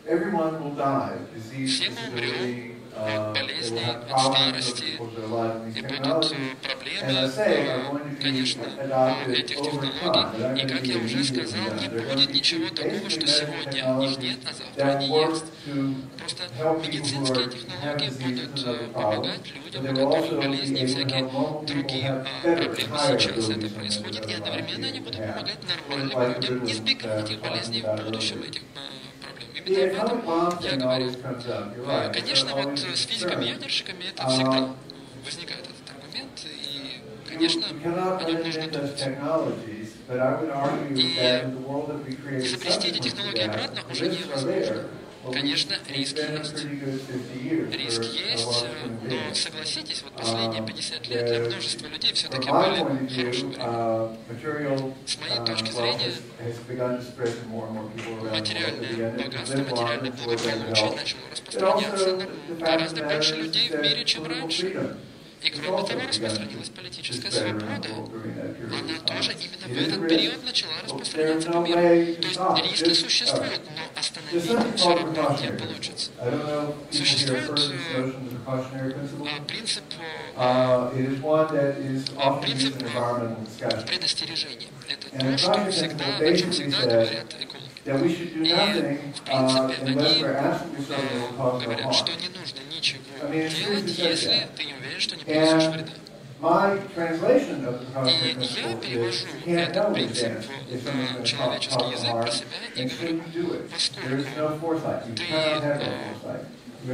everyone will die. Disease, Все мы умрем disability, от they will болезней, have от problems старости, because they're alive in и these будут technologies. проблемы, And I say, are going to be конечно, у adopted этих over технологий. time. They're И, not как going to я be уже immediately сказал, done. не They're going будет to be ничего такого, basically что medical сегодня их technologies нет, а завтра that они work есть. to Просто help people who медицинские have технологии diseases будут and other problems, помогать but людям, they у will которых also be болезни и able to всякие help normal people другие have better, проблемы. higher Сейчас это abilities than происходит, и they одновременно они otherwise будут have. помогать Sort of нормальным like людям Ruben избегать этих talking болезней about в будущем, earlier. этих проблем. The Именно об atomic этом bomb я thing говорю. always comes up. You're right. Конечно, It's вот always a с concern. физиками-ядерщиками это всегда возникает этот аргумент, и, конечно, You cannot о нем limit нужно those думать. technologies, but I would argue that in the world that we created Изобрести эти subsequent to технологии that, обратно the уже risks are невозможно. there. But Конечно, we've риски been a есть. pretty good 50 years Риск for есть, what's going to но be. согласитесь, вот последние 50 лет для множества людей From все-таки my были point of хорошие view, времена. material С моей точки wealth зрения, has begun to spread to more and more people around the world. материальное Again, it's богатство, political материальное options for them to благополучие help. начало But распространяться also, на the fact of гораздо the больше matter людей is в мире, that чем political раньше. freedom И кроме того, распространилась политическая свобода. Она тоже именно в этот период начала распространяться по миру. То есть риски существуют, но остановить их все равно не получится. Существует принцип предостережения. Это то, что всегда, о чем всегда говорят экологи. И, в принципе, они говорят, что не нужно ничего делать, если ты не уверен, что не принесешь вреда. И я перевожу этот принцип на человеческий язык про себя и говорю, поскольку ты не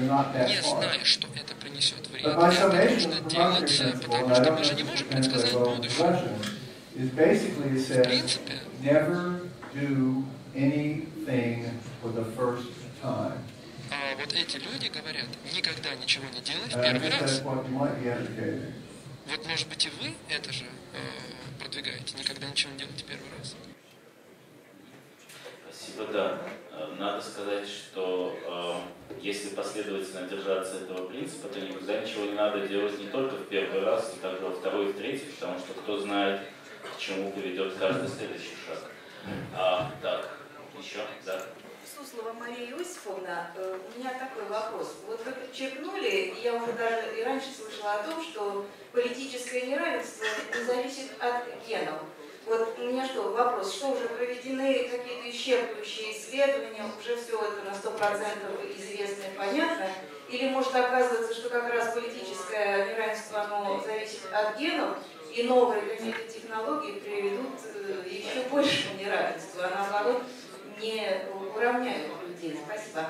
знаешь, что это принесет вред, это нужно делать, потому что мы же не можем предсказать будущее. В принципе, вот эти люди говорят, никогда ничего не делай в первый раз. Вот, может быть, и вы это же продвигаете, никогда ничего не делайте в первый раз. Спасибо, да. Надо сказать, что если последовательно держаться этого принципа, то никогда ничего не надо делать не только в первый раз, но также во второй и в третий, потому что кто знает, к чему приведет каждый следующий шаг. Так, еще, да. Суслова Мария Иосифовна, у меня такой вопрос. Вот вы подчеркнули, я уже даже и раньше слышала о том, что политическое неравенство не зависит от генов. Вот у меня что, вопрос, что уже проведены какие-то исчерпывающие исследования, уже все это на 100% известно и понятно, или может оказываться, что как раз политическое неравенство, оно зависит от генов, и новые какие-то технологии приведут еще большему неравенству, а наоборот не уравняют людей. Спасибо.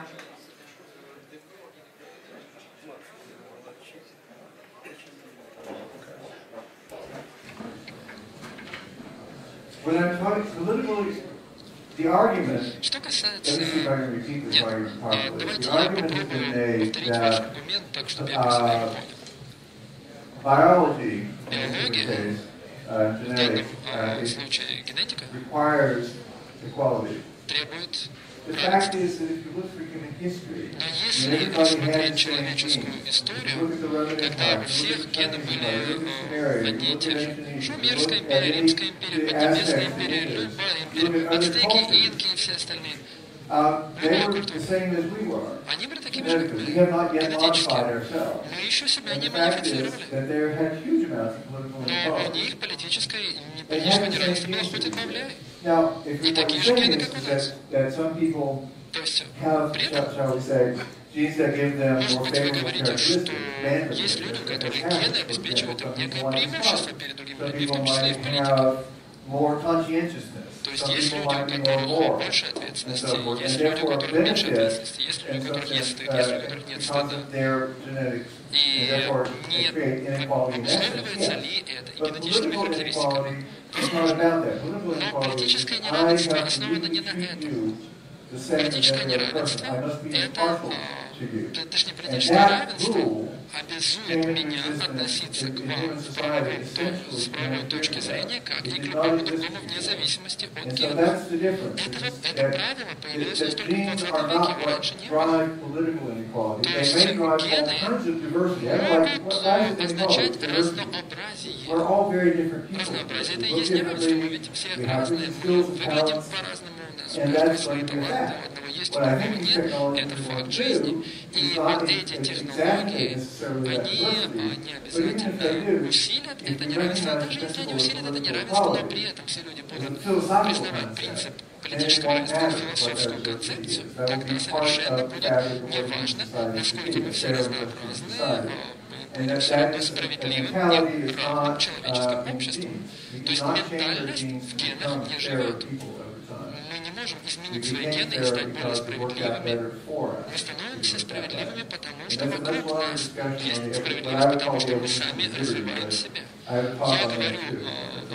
Что касается... Нет, давайте я попробую повторить ваш аргумент так, чтобы я правильно понял. Биология, в данном случае генетика, требует равенства. Но если рассмотреть человеческую историю, когда у всех гены были одни и те же, Шумерская империя, Римская империя, Поднебесная империя, любая империя, ацтеки, инки и все остальные, любая культура, они были такими же, как мы, генетически. Мы еще себя не модифицировали. Но у них политическое неравенство было хоть отбавляй. И такие же гены, как у нас. То есть, при этом, может быть, вы говорите, что есть люди, у которых гены обеспечивают им некое преимущество перед другими людьми, в том числе и в политике. То есть есть люди, у которых больше ответственности, есть люди, у которых меньше ответственности, есть люди, у которых есть стыд, есть люди, у которых нет стыда. И не обусловливается ли это и генетическими характеристиками? Возможно. Но политическое неравенство основано не на этом. Политическое неравенство – это, точнее, политическое равенство обязует меня относиться к вам с правовой точки зрения, как и к любому другому, вне зависимости от гена. Это правило появилось только в 20 веке, его раньше не было. То есть гены могут означать разнообразие. Разнообразие – это и есть неравенство. Мы ведь все разные, мы выглядим по-разному, у нас у каждого свои таланты, у одного есть, у другого нет. Это факт жизни. И вот эти технологии, они не обязательно усилят это неравенство. А даже если они усилят это неравенство, но при этом все люди будут признавать принцип политического равенства как философскую концепцию, тогда совершенно будет неважно, насколько мы все разнообразны, мы будем все равно справедливым и равным человеческим обществом. То есть ментальность в генах не живет. Мы не можем изменить свои гены и стать более справедливыми. Мы становимся справедливыми, потому что вокруг нас есть справедливость, потому что мы сами развиваем себя. Я говорю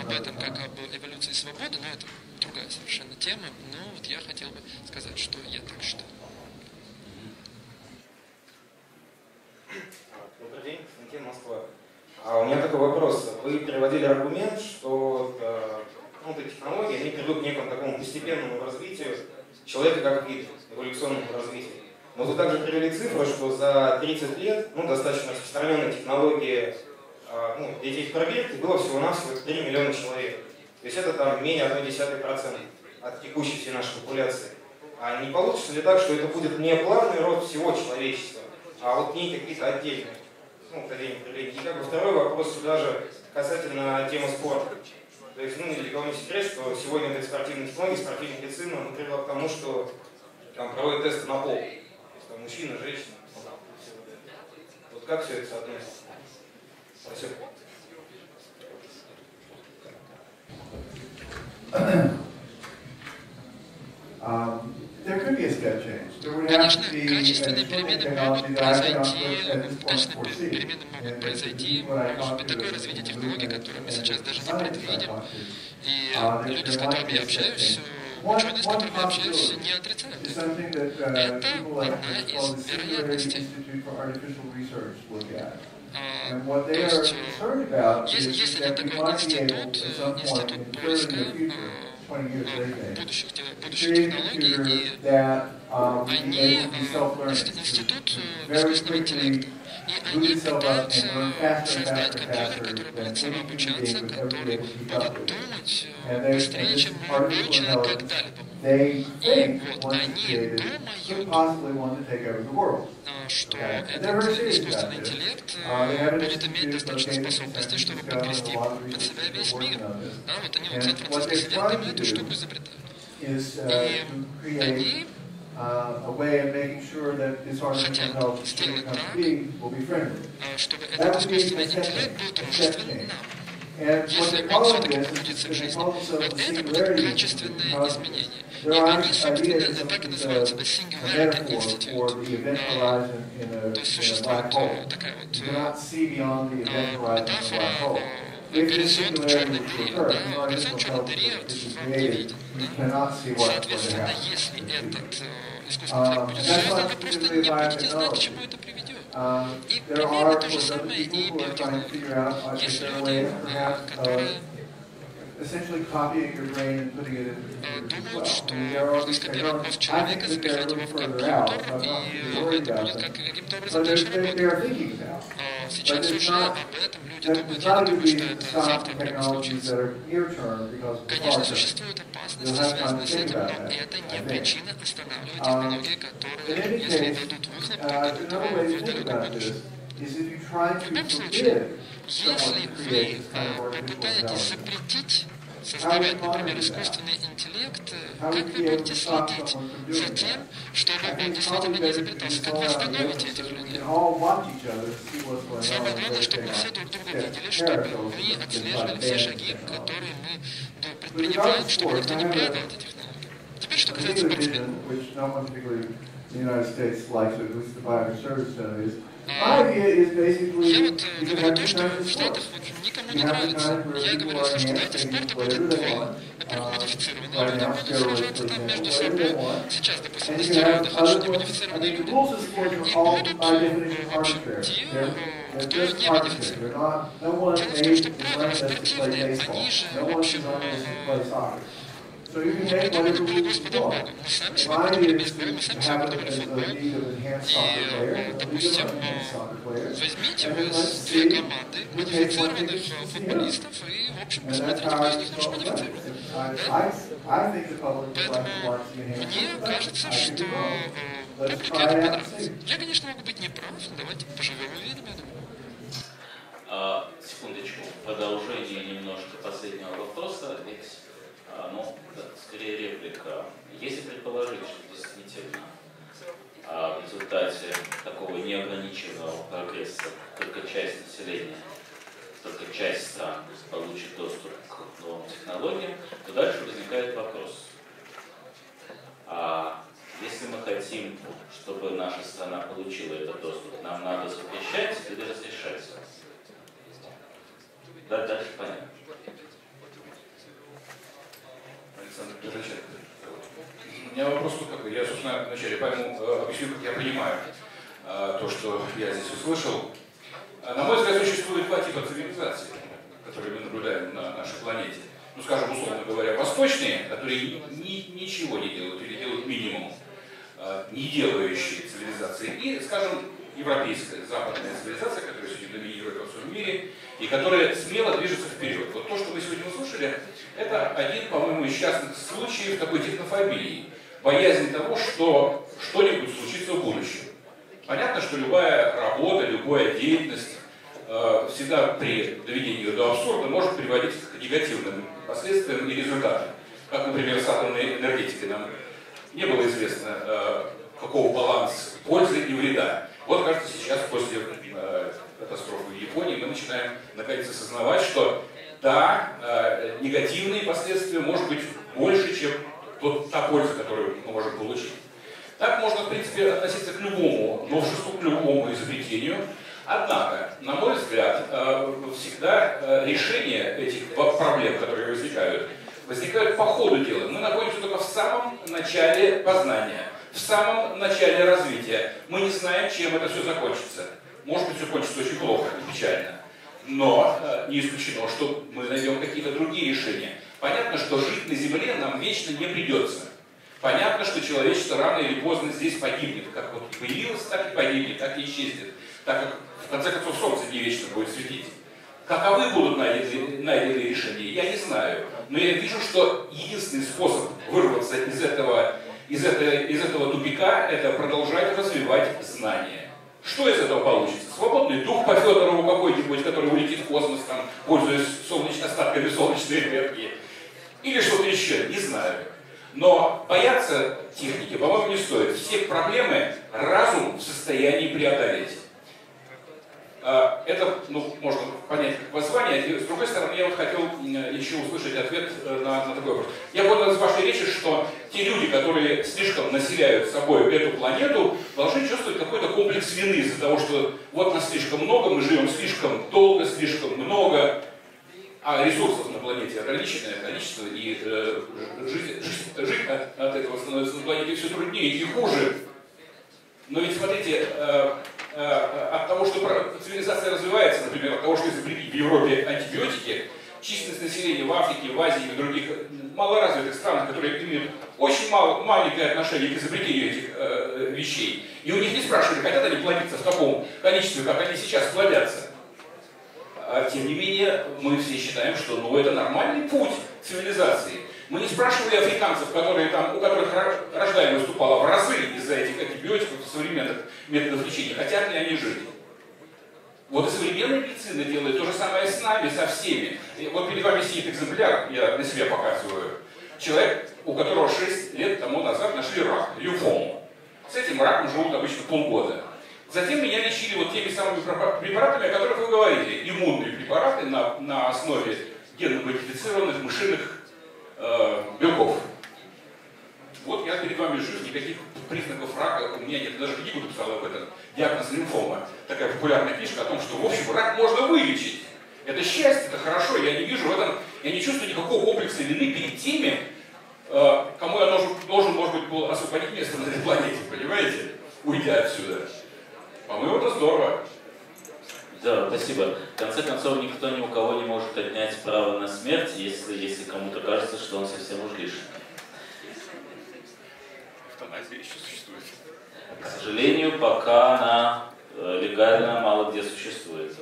об этом как об эволюции свободы, но это другая совершенно тема. Но вот я хотел бы сказать, что я так считаю. Добрый день, Константин, Москва. У меня такой вопрос. Вы приводили аргумент, что эти технологии, они приведут к некому такому постепенному развитию человека как вида, эволюционному развитию. Но вы также привели цифру, что за 30 лет достаточно распространенные технологии этих пробирки было всего-навсего 3 миллиона человек. То есть это там менее 0,1% от текущей всей нашей популяции. А не получится ли так, что это будет не плавный рост всего человечества, а вот не какие-то отдельные проявления? И как бы второй вопрос сюда же касательно темы спорта. То есть, ни для кого не секрет, что сегодня эти спортивные технологии, спортивная медицина привела к тому, что там проводят тесты на пол. То есть там мужчина, женщина. Вот как все это соотносится? Спасибо. Конечно, качественные перемены могут произойти, может быть такое развитие технологий, которое мы сейчас даже не предвидим. И люди, с которыми я общаюсь, ученые, с которыми я общаюсь, не отрицают это. Это одна из вероятностей. То есть есть один такой институт поиска будущих технологий, и они институт искусственного интеллекта. И они пытаются создать компьютер, который будет самообучаться, который будет думать быстрее, чем любой человек когда-либо. И вот они думают, что этот искусственный интеллект будет иметь достаточно способностей, чтобы подгрести под себя весь мир. Вот они в Сан-Франциско сидят, им эту штуку изобретают. И они хотят сделать так, чтобы этот искусственный интеллект был дружественным нам. Если он все-таки пробудится в жизни, вот это будет качественное изменение. И они, собственно, так и называются, это Singularity Institute. То есть существует такая вот метафора горизонт в черной дыре. Горизонт в черной дыре в невидении. Соответственно, если этот искусственный интеллект будет создан, вы просто не будете знать, к чему это приведет. И примерно то же самое и биотехнологии. Есть люди, которые думают, что можно скопировать мозг человека, запихать его в компьютер, и это будет каким-то образом дальше работать. Сейчас уже об этом люди думают. Я не думаю, что это завтра прямо случится. Конечно, существует опасность, связанная с этим, но это не причина останавливать технологии, которые, если дадут выхлоп, то дадут в далеком будущем. В любом случае, если вы попытаетесь запретить создавать, например, искусственный интеллект, как вы будете следить за тем, чтобы он действительно не изобретался? Как вы остановите этих людей? Самое главное, чтобы мы все друг друга видели, чтобы мы отслеживали все шаги, которые мы предпринимаем, чтобы никто не предал эти технологии. Теперь, что касается спортсменов. Я вот говорю то, что в Штатах никому не нравится. Я говорю, слушайте, давайте спорта будет двое. генно-модифицированные, люди будут сражаться там между собой. Сейчас, допустим, на стероидах это генно-модифицированные люди, и будут, в общем, те, кто не модифицирован. Дело в том, что правила спортивные, они же, в общем, были Господом Богом. Мы сами себе придумали историю, мы сами себе придумали футбол. И, допустим, возьмите вы две команды модифицированных футболистов и, в общем, посмотрите, кто из них лучше модифицирован. Да? Поэтому мне кажется, что публике это понравится. Я, конечно, могу быть неправ, давайте поживем и увидим, я думаю. Секундочку, продолжение немножко последнего вопроса. Ну, скорее реплика. Если предположить, что действительно в результате такого неограниченного прогресса только часть населения, только часть стран получит доступ к новым технологиям, то дальше возникает вопрос. Если мы хотим, чтобы наша страна получила этот доступ, нам надо запрещать или разрешать? Да, дальше понятно. У меня вопрос тут такой. Я, собственно, вначале объясню, как я понимаю то, что я здесь услышал. На мой взгляд, существует два типа цивилизаций, которые мы наблюдаем на нашей планете. Ну, скажем, условно говоря, восточные, которые ничего не делают или делают минимум, не делающие цивилизации, и, скажем, европейская, западная цивилизация, которая сегодня доминирует во всем мире, и которая смело движется вперед. Вот то, что вы сегодня услышали, это один, по-моему, из частных случаев такой технофобии. Боязнь того, что что-нибудь случится в будущем. Понятно, что любая работа, любая деятельность всегда при доведении ее до абсурда может приводить к негативным последствиям и результатам. Как, например, с атомной энергетикой. Нам не было известно, какого баланса пользы и вреда. Вот, кажется, сейчас, после катастрофы в Японии, мы начинаем наконец осознавать, что да, негативные последствия может быть больше, чем та польза, которую мы можем получить. Так можно, в принципе, относиться к любому новшеству, к любому изобретению. Однако, на мой взгляд, всегда решение этих проблем, которые возникают по ходу дела. Мы находимся только в самом начале познания, в самом начале развития. Мы не знаем, чем это все закончится. Может быть, все кончится очень плохо и печально. Но не исключено, что мы найдем какие-то другие решения. Понятно, что жить на Земле нам вечно не придется. Понятно, что человечество рано или поздно здесь погибнет. Как вот появилось, так и погибнет, так и исчезнет. Так как, в конце концов, солнце не вечно будет светить. Каковы будут найдены решения, я не знаю. Но я вижу, что единственный способ вырваться из этого тупика – это продолжать развивать знания. Что из этого получится? Свободный дух по Федорову какой-нибудь, который улетит в космос, там, пользуясь остатками солнечной энергии. Или что-то еще, не знаю. Но бояться техники, по-моему, не стоит. Все проблемы разум в состоянии преодолеть. Это, можно понять как воззвание. И, с другой стороны, я вот хотел еще услышать ответ на такой вопрос. Я понял из вашей речи, что те люди, которые слишком населяют собой эту планету, должны чувствовать какой-то комплекс вины из-за того, что вот нас слишком много, мы живем слишком долго, слишком много, а ресурсов на планете ограниченное количество, и жить от этого становится на планете все труднее и хуже. Но ведь смотрите, от того, что цивилизация развивается, например, от того, что изобрели в Европе антибиотики, численность населения в Африке, в Азии и в других малоразвитых странах, которые имеют очень маленькое отношение к изобретению этих вещей, и у них не спрашивали, хотят они плодиться в таком количестве, как они сейчас плодятся. Тем не менее, мы все считаем, что это нормальный путь цивилизации. Мы не спрашивали африканцев, у которых рождаемость упала в разы из-за этих антибиотиков и современных методов лечения, хотят ли они жить. Вот и современная медицина делает то же самое с нами, со всеми. И вот перед вами сидит экземпляр, я на себя показываю. Человек, у которого 6 лет тому назад нашли рак, лимфому. С этим раком живут обычно полгода. Затем меня лечили вот теми самыми препаратами, о которых вы говорили. Иммунные препараты на основе генно-модифицированных мышиных белков. Вот я перед вами жив, никаких признаков рака у меня нет. Даже книгу написал об этом. Диагноз лимфома. Такая популярная книжка о том, что, в общем, рак можно вылечить. Это счастье, это хорошо, я не вижу в этом Я не чувствую никакого комплекса вины перед теми, кому я должен, может быть, был освободить место на этой планете, понимаете? Уйдя отсюда. По-моему, это здорово. Да, спасибо. В конце концов, никто ни у кого не может отнять право на смерть, если кому-то кажется, что он совсем уж лишний. Эвтаназия еще существует. К сожалению, пока она легально мало где существует.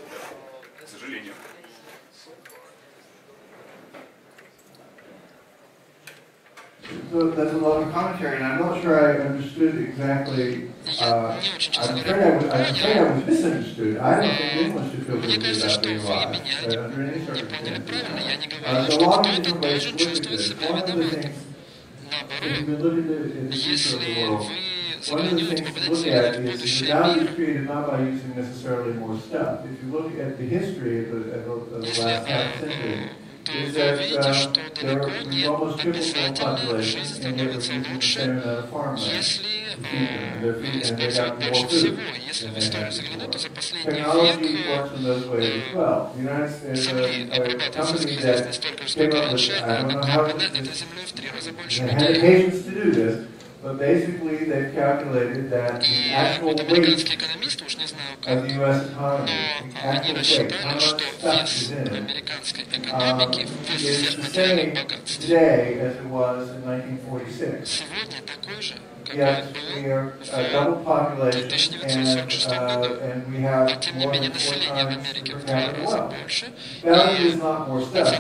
К сожалению. So that's a lot of commentary, and I'm not sure I understood exactly. I'm afraid I was misunderstood. I don't think anyone should feel guilty about being alive under any circumstances. There's a lot of different ways to look at this. One of the things, if you look at the future of the world, one of the things to look at is the value is created not by using necessarily more stuff. If you look at the history of the last half century, is that there was almost triple the population, and yet we're using the same amount of farmland to feed them, and they got more food than they had before. Technology works in those ways as well. The United States, a company that came up with, I don't know how they had occasions to do this, but basically they've calculated that the actual weight of the U.S. economy, the actual weight, how much stuff is in it, is the same today as it was in 1946. Yes, we are a double population, and we have more than 4 times per capita wealth. Value is not more stuff, that's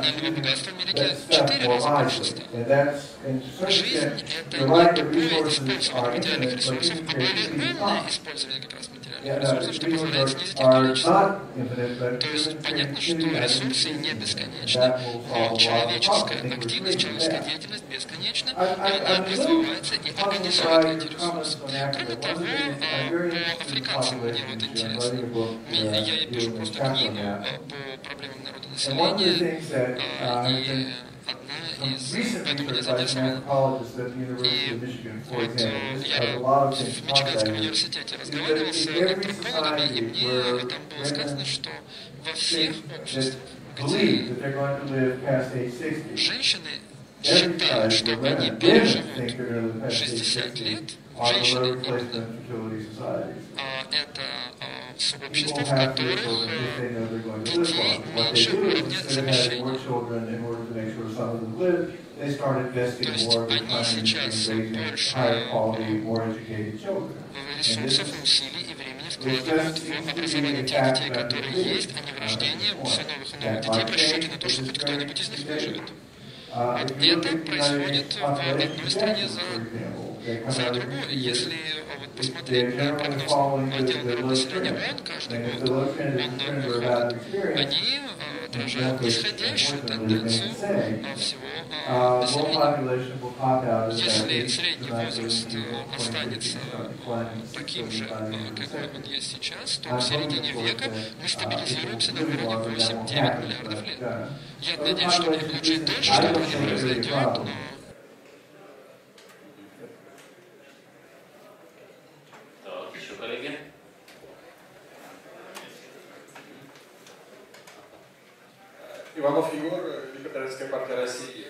stuff more wisely. And that's, in a certain extent, you're right that resources are infinite, but human creativity is not. Yeah, resources are not infinite, but human creativity has infinite. That will solve a lot of problems. I think we're creating that. I'm a little puzzled by your comments on Africa. One of the things I'm very interested in population issue. I'm writing a book doing a chapter on that. And one of the things that has been some recent research by some anthropologists at the University of Michigan, for example, this has a lot of things taught by you, is that in every society where women that believe that they're going to live past age 60, every society where women think they're going to live past age 60 are the low replacement fertility societies. People have to live children if they know they're going to live long. What they do is, instead of having more children in order to make sure some of them live, they start investing more of their time in raising higher quality, more educated children. And this is just seems to be a fact that is that by saying this is very significant. If you look at the United States population, for example, they come out of they're generally following the low trend. And if the low trend is the trend we're about to experience, unfortunately, more population will pop out as that age таким же, какой он есть сейчас, то в середине века мы стабилизируемся на уровне 8-9 миллиардов лет. Я надеюсь, что не будет жить дольше, что этого не произойдет, но... Коллеги? Иванов Егор, Либертарианская партия России.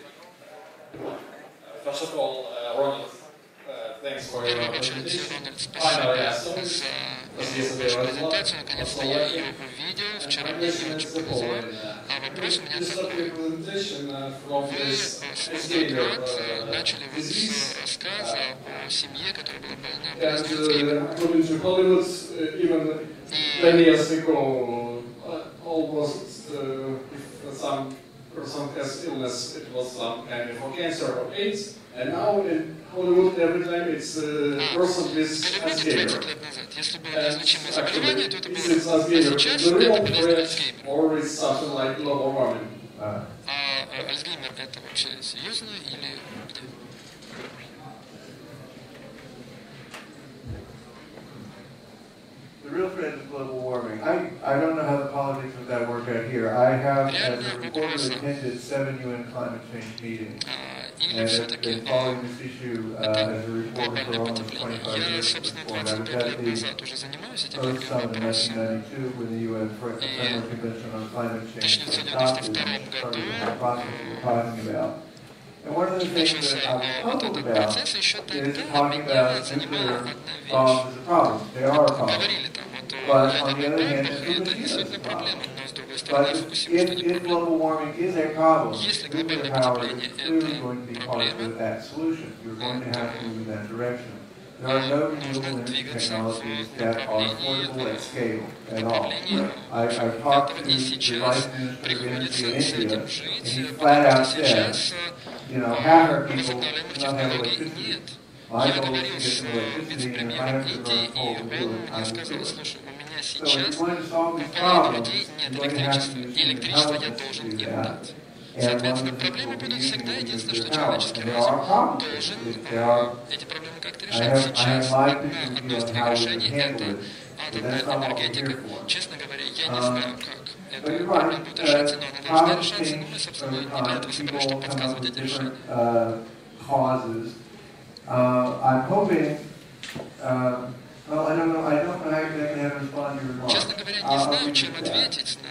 First of all, Ronald, thanks for your presentation. Finally, I saw it. Презентацию, наконец-то я ее увидел, вчера мне не очень повезло, а вопрос у меня такой. Вы свой доклад начали вот с рассказа о семье, которая была больна Альцгеймером. Some person has illness, it was some kind of cancer or AIDS, and now in Hollywood every time it's a person with Alzheimer. And is it Alzheimer the real threat or is something like global warming? Альцгеймер это вообще серьезно или где? The real threat is global warming. I don't know how the politics of that work out here. I have, as a reporter, attended 7 UN climate change meetings. или все-таки это глобальное потепление? Я, собственно, 25 лет назад уже занимаюсь этими вопросами. И в 1992 году начался вот этот процесс, еще тогда меня занимала одна вещь. Говорили там вот о ядерных бомбах, и это действительно проблема, но с другой стороны Фукусима, что не проблема. Если глобальное потепление это проблема, то нужно двигаться в направлении этого. И сейчас приходится с этим жить, потому что сейчас возобновляемых технологий нет. Я говорил с вице-премьером Индии, и он мне сказал: слушай, у меня сейчас у половины людей нет электричества, и электричество я должен им дать. Соответственно, проблемы будут всегда. Единственное, что человеческий разум должен эти проблемы как-то решать. Сейчас одно из двух решений – это атомная энергетика. Честно говоря, я не знаю, как эта проблема будет решаться, но она должна решаться, но мы, собственно, не для этого собрались, чтобы подсказывать эти решения. Честно говоря, не знаю, чем ответить на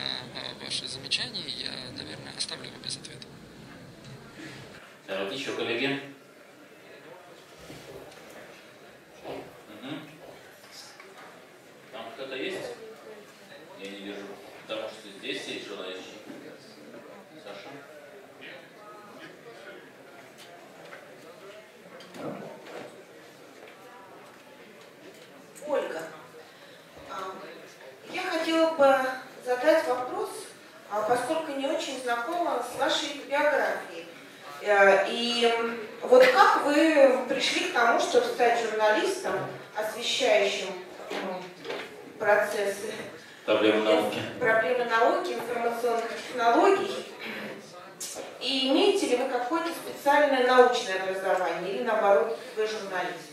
ваши замечания. Я, наверное, оставлю его без ответа. Так, еще коллеги? Там кто-то есть? Я не вижу. Потому что здесь есть журналист. Саша? Ольга, я хотела бы задать вопрос, поскольку не очень знакома с вашей биографией. И вот как вы пришли к тому, чтобы стать журналистом, освещающим процессы Проблемы науки. Проблемы науки, информационных технологий. И имеете ли вы какое-то специальное научное образование или наоборот вы журналист?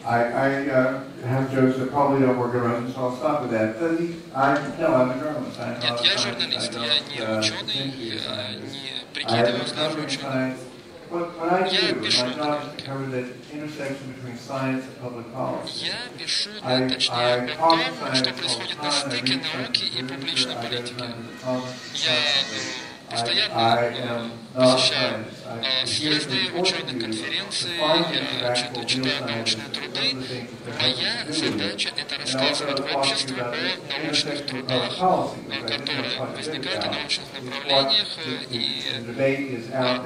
I have jokes that probably don't work around, so I'll stop with that. But no, I'm a journalist. Нет, я журналист, я не ученый, я не прикидываюсь даже ученым. Я пишу документы. Я пишу, точнее, о том, что происходит на стыке науки и публичной политики. Я постоянно посещаю съезды, ученых конференции, я читаю научные труды. Моя задача – это рассказывать обществу о научных трудах, которые возникают, о научных направлениях. И,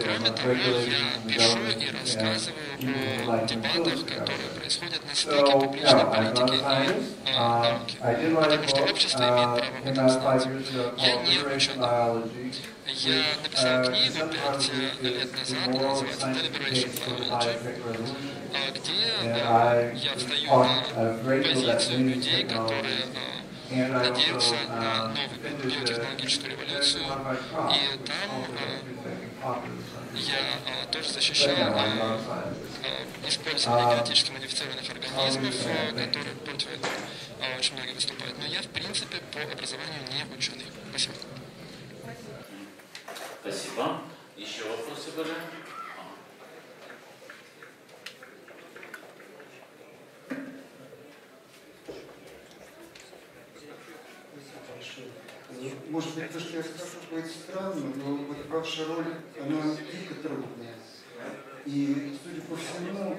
кроме того, я пишу и рассказываю о дебатах, которые происходят на стыке публичной политики и науки. Потому что общество имеет право об этом знать. Я не ученый. Я написал книгу 5 лет назад, называется Deliberation Biology, где я встаю на позицию людей, которые надеются на новую биотехнологическую революцию, и там я тоже защищаю использование генетически модифицированных организмов, которые против этого очень многие выступают. Но я, в принципе, по образованию не ученый. Спасибо. Спасибо. Еще вопросы были? Может быть, то, что я скажу, будет странно, но вот ваша роль, она дико трудная. И, судя по всему,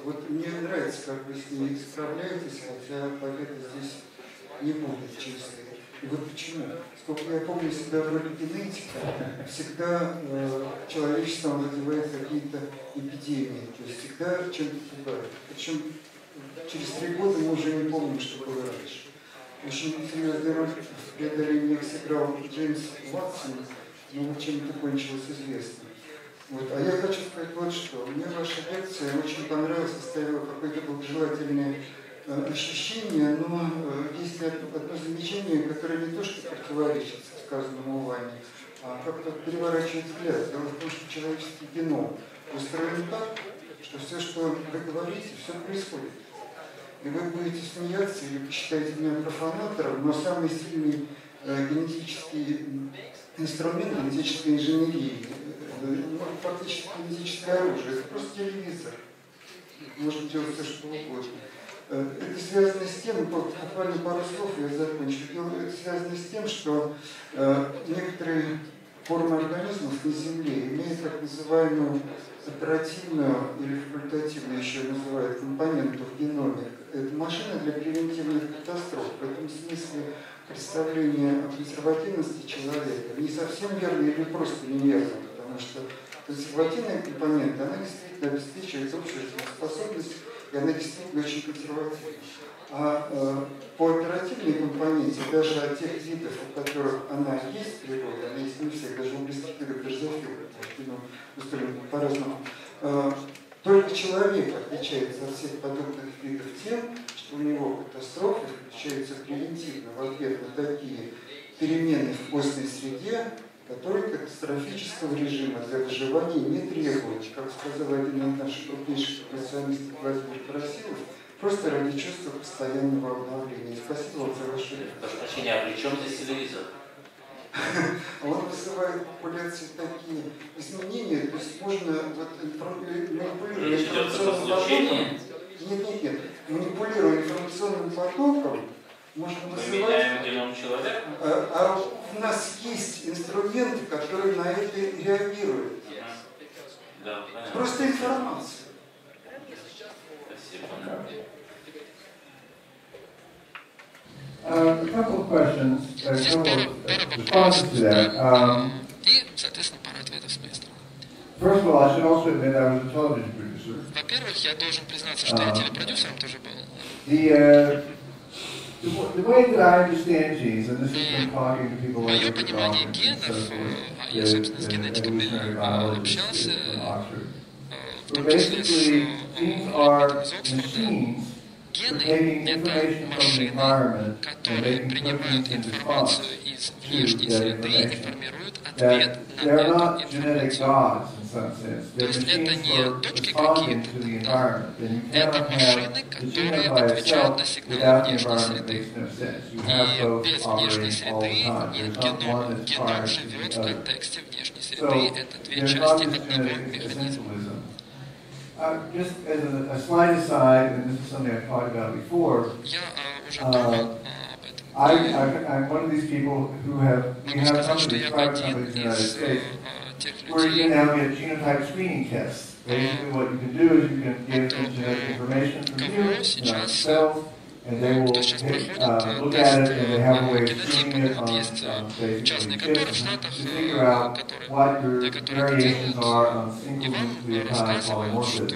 вот мне нравится, как вы с ней справляетесь, хотя победа здесь не будет чистой. И вот почему? Сколько я помню, всегда в роли генетика, всегда человечеством вызывает какие-то эпидемии, то есть всегда чем-то пугает. Причем через 3 года мы уже не помним, что было раньше. Очень серьезную роль в преодолении сыграл Джеймс Ватсон, но вот чем это кончилось известно. Вот. А я хочу сказать вот что. Мне ваша лекция очень понравилась, оставила какое-то благожелательное ощущение, но есть одно замечание, которое не то что противоречит сказанному вами, а как-то переворачивает взгляд. Дело в том, что человеческий геном устроен так, что все, что вы говорите, все происходит. И вы будете смеяться или посчитаете меня профанатором, но самый сильный генетический инструмент генетической инженерии, фактически генетическое оружие, это просто телевизор. Можно делать все, что угодно. Это связано с тем, буквально пару слов я закончу, это связано с тем, что некоторые формы организмов на Земле имеют так называемую оперативную или факультативную, еще называют, компоненту в геноме. Это машина для превентивных катастроф. В этом смысле представление о консервативности человека не совсем верно или просто неверно, потому что консервативная компонента, она действительно обеспечивает общую способность, и она действительно очень консервативна. А по оперативной компоненте, даже от тех видов, у которых она есть в природе, она есть не всех, даже у близких дрозофилов, устроен по-разному, только человек отличается от всех подобных видов тем, что у него катастрофы включаются превентивно в ответ на такие перемены в костной среде, которые катастрофического режима для выживания не требуют, как сказал один из наших крупнейших профессионалистов Владимир Красилов, просто ради чувства постоянного обновления. Спасибо вам за ваше время. Прошу прощения, а при чем здесь телевизор? Он вызывает в популяции такие изменения, то есть можно манипулировать информационным потоком. Нет. Манипулируя информационным потоком, можно вызывать... Мы меняем геном человека? А у нас есть инструменты, которые на это реагируют. Да, понятно. Просто информация. Спасибо. A couple of questions, a Здесь couple пара of responses to that. и, соответственно, пара ответов с моей стороны. First of all, I should also admit I was a television producer. Во-первых, я должен признаться, что я телепродюсером тоже был. The way that I understand genes, and this is from talking to people like Мое понимание генов, я, собственно, с генетиками общался, в том числе с учеными из Оксфорда. Гены — это машины, которые принимают информацию из внешней среды и формируют ответ на эту информацию. То есть это не точки какие-то, это машины, которые отвечают на сигналы внешней среды. И без внешней среды нет генома. Геном живет в контексте внешней среды. Это две части одного механизма. Just as a slight aside, and this is something I've talked about before, I'm one of these people who have, we have some of these private companies in the United States, where you can now get genotype screening tests. Basically what you can do is you can give them genetic information from you, cells, and they will look at it and they have a way of screening it on basically to figure out what your variations are on single nucleotide polymorphisms.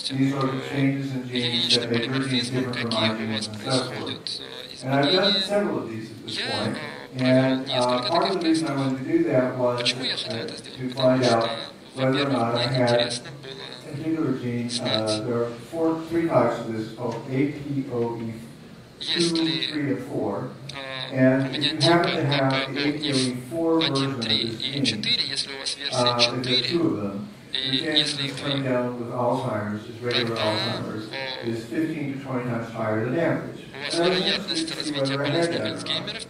These are the changes in genes that make your genes different from my genes and so forth. And I've done several of these at this point. And part of the reason I wanted to do that was to find out whether or not I had particular genes. There are three types of this called APOE2, 3, and 4. And if you happen to have the APOE4 version of this gene, there's two of them. The chance of coming down with Alzheimer's, just regular Alzheimer's, is 15 to 20 times higher than average. У вас вероятность развития болезни Альцгеймера в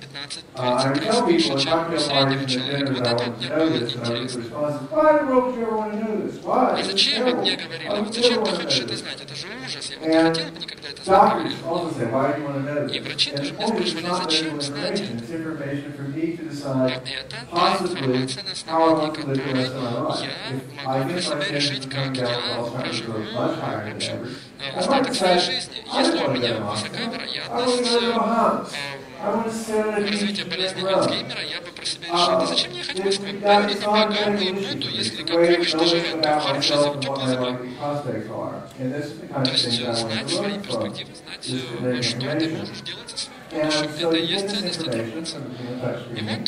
15-30 раз выше, чем у среднего человека. Вот это вот мне было интересно. И зачем вы мне говорили? Вот зачем ты хочешь это знать? Это же ужас. Я вот не хотел бы никогда это знать, говорили. И врачи тоже меня спрашивали, зачем знать это? Это та информация, на основании которой я могу для себя решить, как я проживу, в общем, остаток своей жизни. Если у меня высока вероятность развития болезни Альцгеймера, я бы про себя решил, да зачем мне ехать в Москву? Да вроде богатый и буду, если как овощ доживет, то хороший, теплый забор. То есть знать свои перспективы, знать, что ты можешь делать со своим будущим, это и есть ценность информации. И вот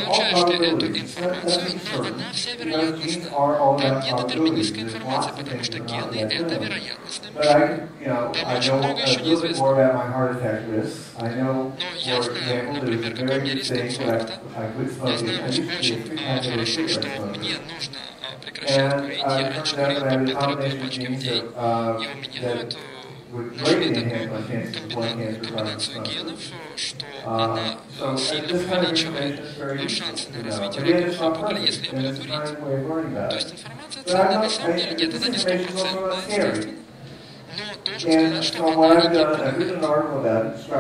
получаешь ты эту информацию, но она вся вероятностная. Там не детерминистская информация, потому что гены — это вероятностные машины. Там очень много еще неизвестно. Но я знаю, например, какой у меня риск инфаркта. Я знаю очень хорошо, что мне нужно прекращать курить. Я раньше курил по 1,5-2 пачки в день, и у меня вот нашли такую комбинацию генов, что она сильно увеличивает шансы на развитие раковых опухолей, если ее удовлетворить. То есть информация ценная, на самом деле нет, она не стопроцентная, естественно. Но тоже сказать, что она не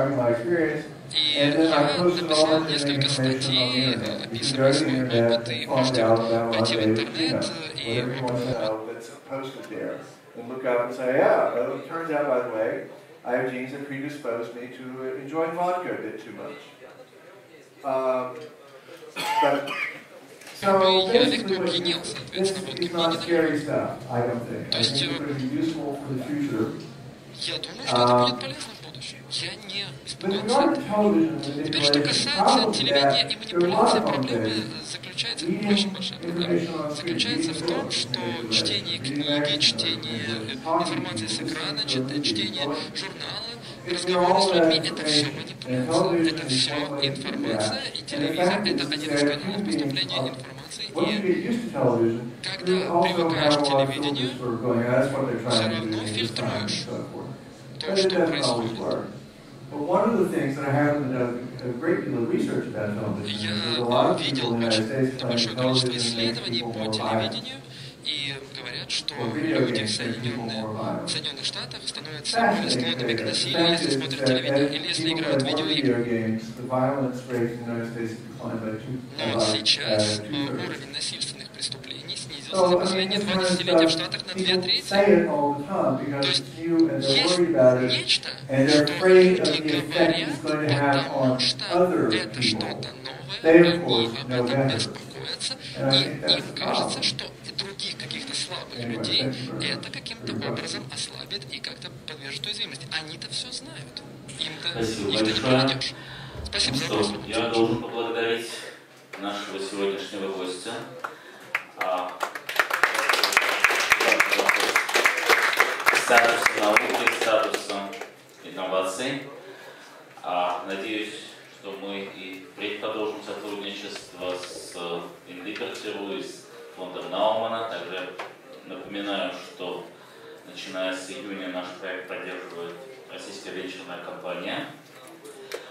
помогает. И я написал несколько статей, описывая свой опыт, и можете пойти в интернет и and look up and say, yeah, well, it turns out, by the way, I have genes that predispose me to enjoying vodka a bit too much. So basically, this is not scary stuff, I don't think. I think it's going to be useful for the future. Я думаю, что это будет полезно в будущем. Я не испугался этого. Теперь, что касается телевидения и манипуляции, проблемы заключается, очень большая проблема, заключается в том, что чтение книги, чтение информации с экрана, чтение журнала, разговоры с людьми — это все манипуляция, это все информация, и телевизор — это один из каналов поступления информации. И когда привыкаешь к телевидению, все равно фильтруешь то, что происходит. Я видел очень большое количество исследований по телевидению, и говорят, что люди в Соединенных Штатах становятся более склонными к насилию, если смотрят телевидение или если играют в видеоигры. Но сейчас уровень насильственных преступлений снизился за последние 2 десятилетия в Штатах на 2/3. То есть есть нечто, что люди говорят, потому что это что-то новое, они об этом беспокоятся, и им кажется, что других каких-то слабых людей это каким-то образом ослабит и как-то подвержет уязвимости. Они-то все знают. Их-то не проведешь. Спасибо за вопрос. Я должен поблагодарить нашего сегодняшнего гостя. Статусом науки, статусом инноваций. Надеюсь, что мы и впредь продолжим сотрудничество с Инлибертеру и с фондом Наумана. Также напоминаю, что начиная с июня наш проект поддерживает российская венчурная компания.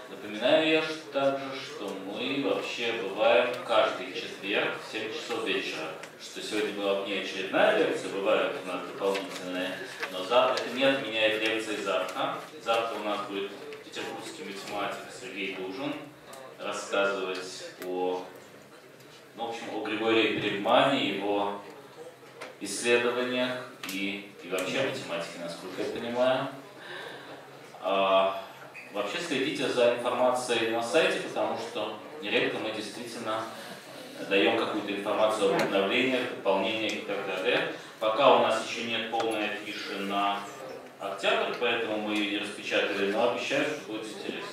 Напоминаю я также, что мы вообще бываем каждый четверг в 7 часов вечера. Что сегодня была внеочередная лекция, бывают у нас дополнительные, но завтра это не отменяет лекции завтра. Завтра у нас будет петербургский математик Сергей Дужин рассказывать о Григории Перельмане, его исследованиях и вообще математике, насколько я понимаю. Вообще следите за информацией на сайте, потому что нередко мы действительно даем какую-то информацию об обновлениях, дополнениях и так далее. Пока у нас еще нет полной афиши на октябрь, поэтому мы ее не распечатали, но обещаю, что будет интересно.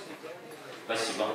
Спасибо.